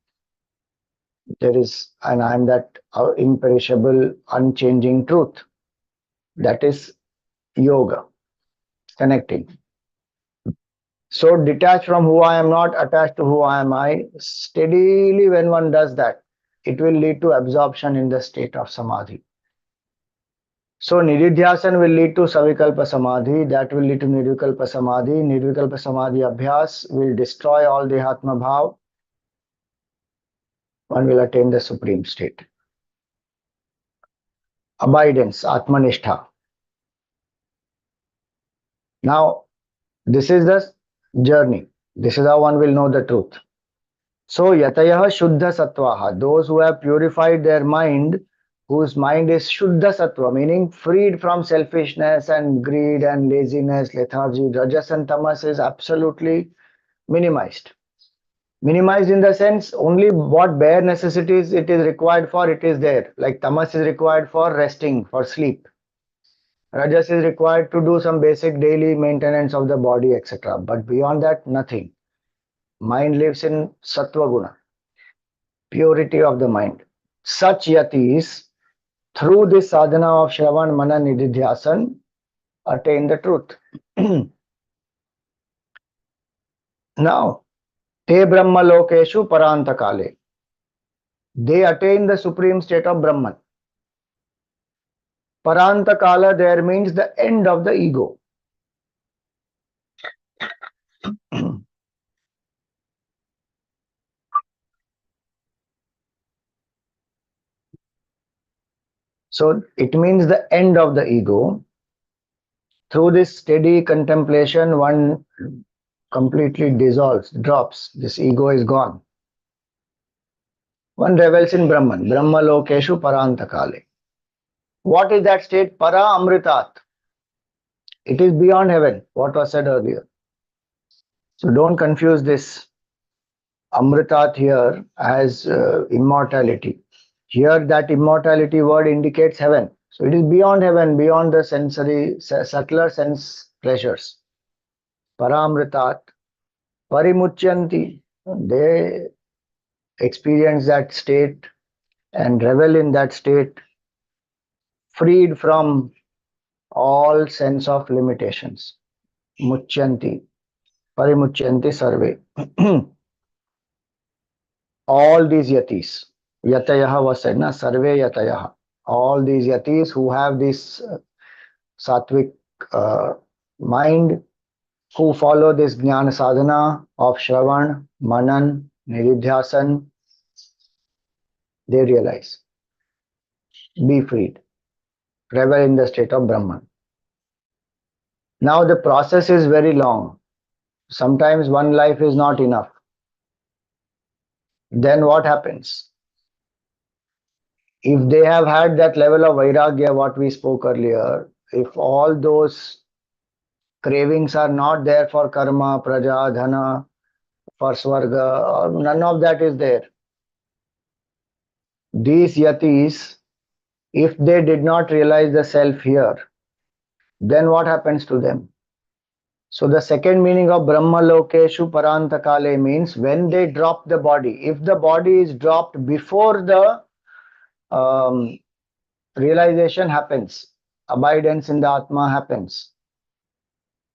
There is, and I am that imperishable, unchanging truth. That is yoga, connecting. So detached from who I am not, attached to who I am I. Steadily, when one does that, it will lead to absorption in the state of samadhi. So Nididhyasan will lead to Savikalpa Samadhi, that will lead to Nirvikalpa Samadhi. Nirvikalpa Samadhi Abhyas will destroy all the Atma Bhav. One will attain the supreme state. abidance, Atmanishtha. Now, this is the journey. This is how one will know the truth. So, yatayah shuddha sattvaha, those who have purified their mind, whose mind is shuddha sattva, meaning freed from selfishness and greed and laziness, lethargy, rajas and tamas is absolutely minimized. Minimized in the sense only what bare necessities it is required for, it is there. Like tamas is required for resting, for sleep. Rajas is required to do some basic daily maintenance of the body, etc. But beyond that, nothing. Mind lives in sattva guna, purity of the mind. Such yatis, through this sadhana of Shravan, Manan, Nididhyasan, attain the truth. Now, te Brahma Lokeshu Parantakale. They attain the supreme state of Brahman. Parantakala there means the end of the ego. So it means the end of the ego. Through this steady contemplation, one completely dissolves, drops. This ego is gone. One revels in Brahman. Brahma Lokeshu Parantakale. What is that state? Para Amritat. It is beyond heaven, what was said earlier. So don't confuse this Amritat here as immortality. Here that immortality word indicates heaven. So it is beyond heaven, beyond the sensory, subtler sense pleasures. Paramritat, parimuchyanti. They experience that state and revel in that state, freed from all sense of limitations. Muchyanti, parimuchyanti sarve. All these yatis, yatayaha was said, na sarve yatayaha. All these yatis who have this sattvic mind, who follow this jnana sadhana of Shravan, Manan, Nididhyasan, they realize, be freed, revel in the state of Brahman. Now the process is very long. Sometimes one life is not enough. Then what happens? If they have had that level of vairagya, what we spoke earlier, if all those cravings are not there for karma, praja, dhana, for swarga, none of that is there. These yatis, if they did not realize the self here, then what happens to them? So the second meaning of Brahma Lokeshu Parantakale means when they drop the body. If the body is dropped before the realization happens, abidance in the Atma happens,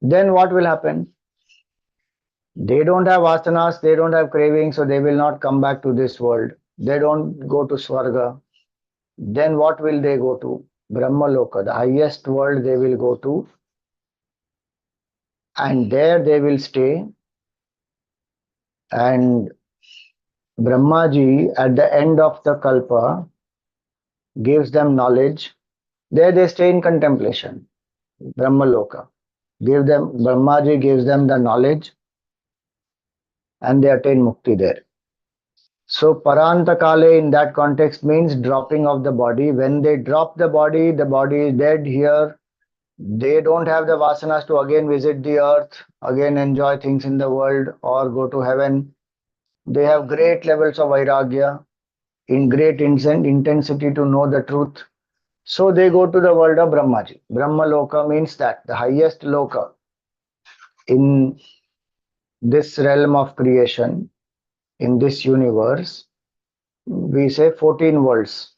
then what will happen? They don't have vasanas, they don't have cravings, so they will not come back to this world. They don't go to Swarga. Then what will they go to? Brahma Loka, the highest world they will go to. And there they will stay. And Brahmaji, at the end of the Kalpa, gives them knowledge. There they stay in contemplation. Brahma Loka. Brahmaji gives them the knowledge and they attain mukti there. So Parantakale in that context means dropping of the body. When they drop the body is dead here. They don't have the vasanas to again visit the earth, again enjoy things in the world or go to heaven. They have great levels of vairagya, in great intensity to know the truth. So they go to the world of Brahmaji. Brahma Loka means that, the highest Loka in this realm of creation, in this universe, we say 14 worlds,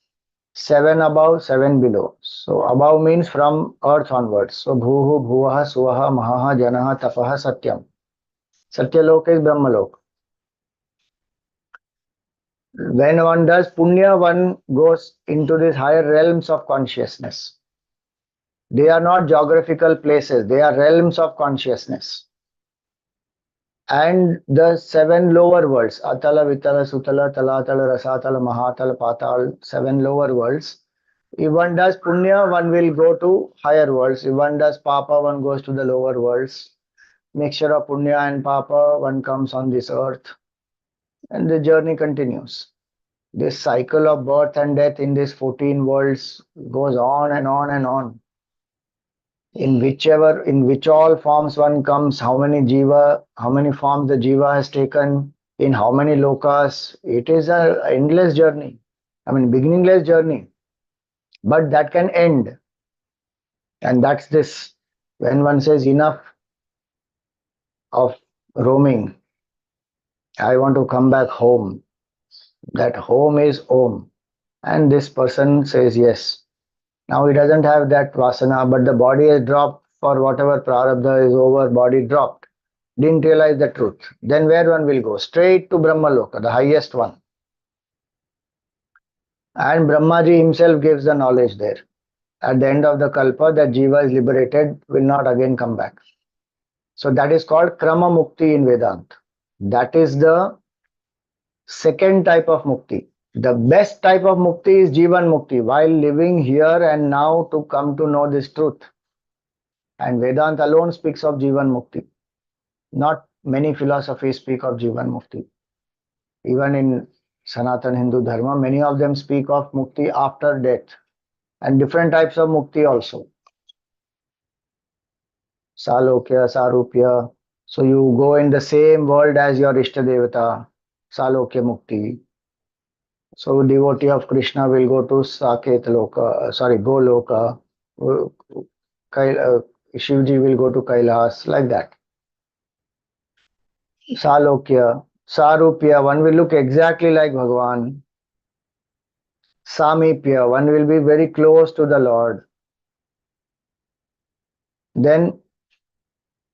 7 above, 7 below. So above means from earth onwards. So bhuhu, bhuvaha, suvaha, mahaha, janaha, tapaha, satyam. Satyaloka is Brahmalok. When one does punya, one goes into these higher realms of consciousness. They are not geographical places, they are realms of consciousness. And the 7 lower worlds, Atala, Vitala, Sutala, Talatala, Rasatala, Mahatala, Patal, 7 lower worlds, If one does punya, one will go to higher worlds. If one does papa, one goes to the lower worlds. Mixture of punya and papa, one comes on this earth, and the journey continues. This cycle of birth and death in these 14 worlds goes on and on and on. In which all forms one comes, how many jiva, how many forms the jiva has taken, in how many lokas. It is a endless journey. I mean, beginningless journey. But that can end. And that's this. When one says enough of roaming, I want to come back home. That home is Om. And this person says yes. Now he doesn't have that vasana, but the body has dropped for whatever prarabdha is over, body dropped. Didn't realize the truth. Then where one will go? Straight to Brahmaloka, the highest one. And Brahmaji himself gives the knowledge there. At the end of the kalpa, that jiva is liberated, will not again come back. So that is called Krama Mukti in Vedanta. That is the second type of mukti. The best type of mukti is Jivan Mukti, while living here and now to come to know this truth. And Vedanta alone speaks of Jivan Mukti. Not many philosophies speak of Jivan Mukti. Even in Sanatan Hindu Dharma, many of them speak of Mukti after death and different types of Mukti also. Salokya, Sarupya. So you go in the same world as your Ishtadevata, Salokya Mukti. So devotee of Krishna will go to Saket Loka, Goloka. Shivji will go to Kailas, like that. Salokya, Sarupya, one will look exactly like Bhagwan. Samipya, one will be very close to the Lord. Then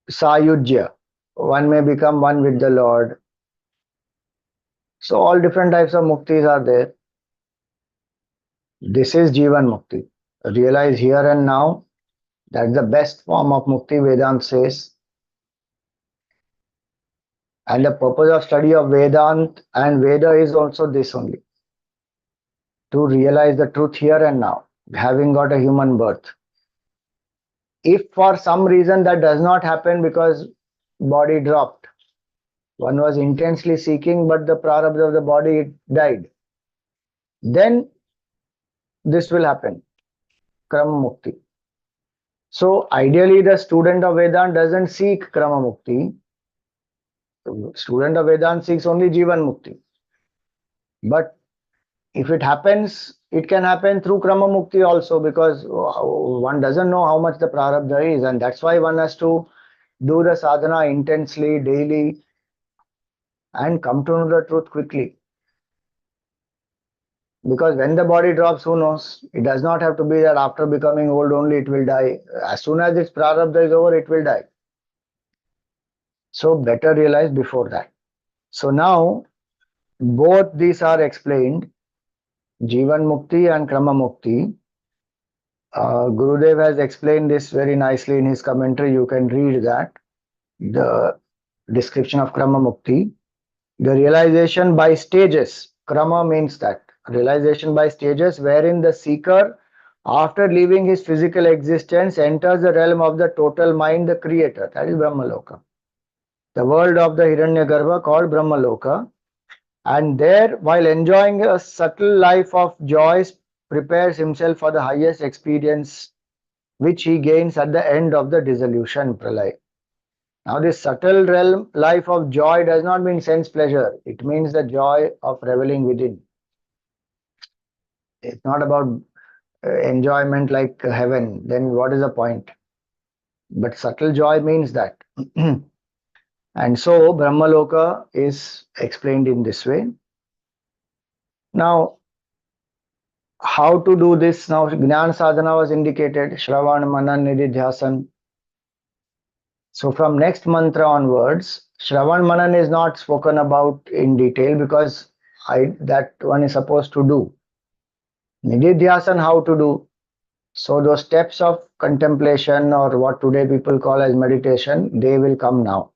Sayujya, one may become one with the Lord. So all different types of muktis are there. This is Jivan Mukti. Realize here and now, that's the best form of Mukti, Vedanta says. And the purpose of study of Vedanta and Veda is also this only. To realize the truth here and now, having got a human birth. If for some reason that does not happen because body dropped, one was intensely seeking but the prarabdha of the body died, then this will happen, Krama Mukti. So ideally the student of Vedanta doesn't seek Krama Mukti. The student of Vedanta seeks only Jivan Mukti. But if it happens, it can happen through Krama Mukti also, because one doesn't know how much the prarabdha is, and that's why one has to do the sadhana intensely, daily, and come to know the truth quickly. Because when the body drops, who knows? It does not have to be that after becoming old only it will die. As soon as its prarabdha is over, it will die. So better realize before that. So now both these are explained, Jivan Mukti and Krama Mukti. Gurudev has explained this very nicely in his commentary. You can read that, the description of Krama Mukti. The realization by stages. Krama means that realization by stages, wherein the seeker, after leaving his physical existence, enters the realm of the total mind, the creator. That is Brahmaloka. The world of the Hiranyagarbha called Brahmaloka. And there, while enjoying a subtle life of joys, prepares himself for the highest experience which he gains at the end of the dissolution, pralay. Now this subtle realm life of joy does not mean sense pleasure. It means the joy of reveling within. It's not about enjoyment like heaven. Then what is the point? But subtle joy means that. And so Brahmaloka is explained in this way. Now, how to do this? Now, Jnana Sadhana was indicated, Shravan, Manan, Nididhyasan. So from next mantra onwards, Shravan Manan is not spoken about in detail because that one is supposed to do. Nididhyasan, how to do? So those steps of contemplation, or what today people call as meditation, they will come now.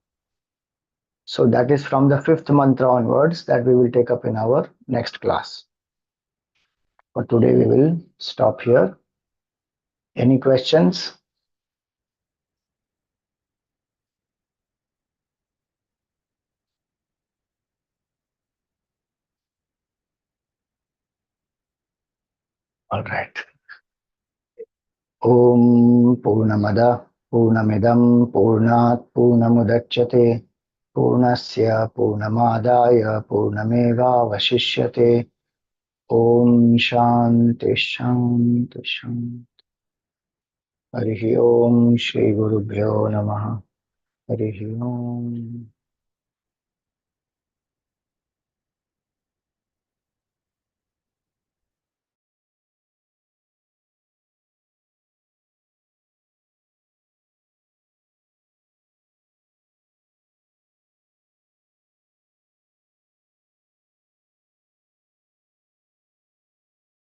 So that is from the fifth mantra onwards that we will take up in our next class. For today, we will stop here. Any questions? All right. Om Purnamada Purnamidam Purnat Purnamudachyate Purnasya Purnamadaya Purnameva Vashishyate. Om Shanti Shanti Shanti. Harihi Om Shri Gurubhyo Namaha. Harihi Om.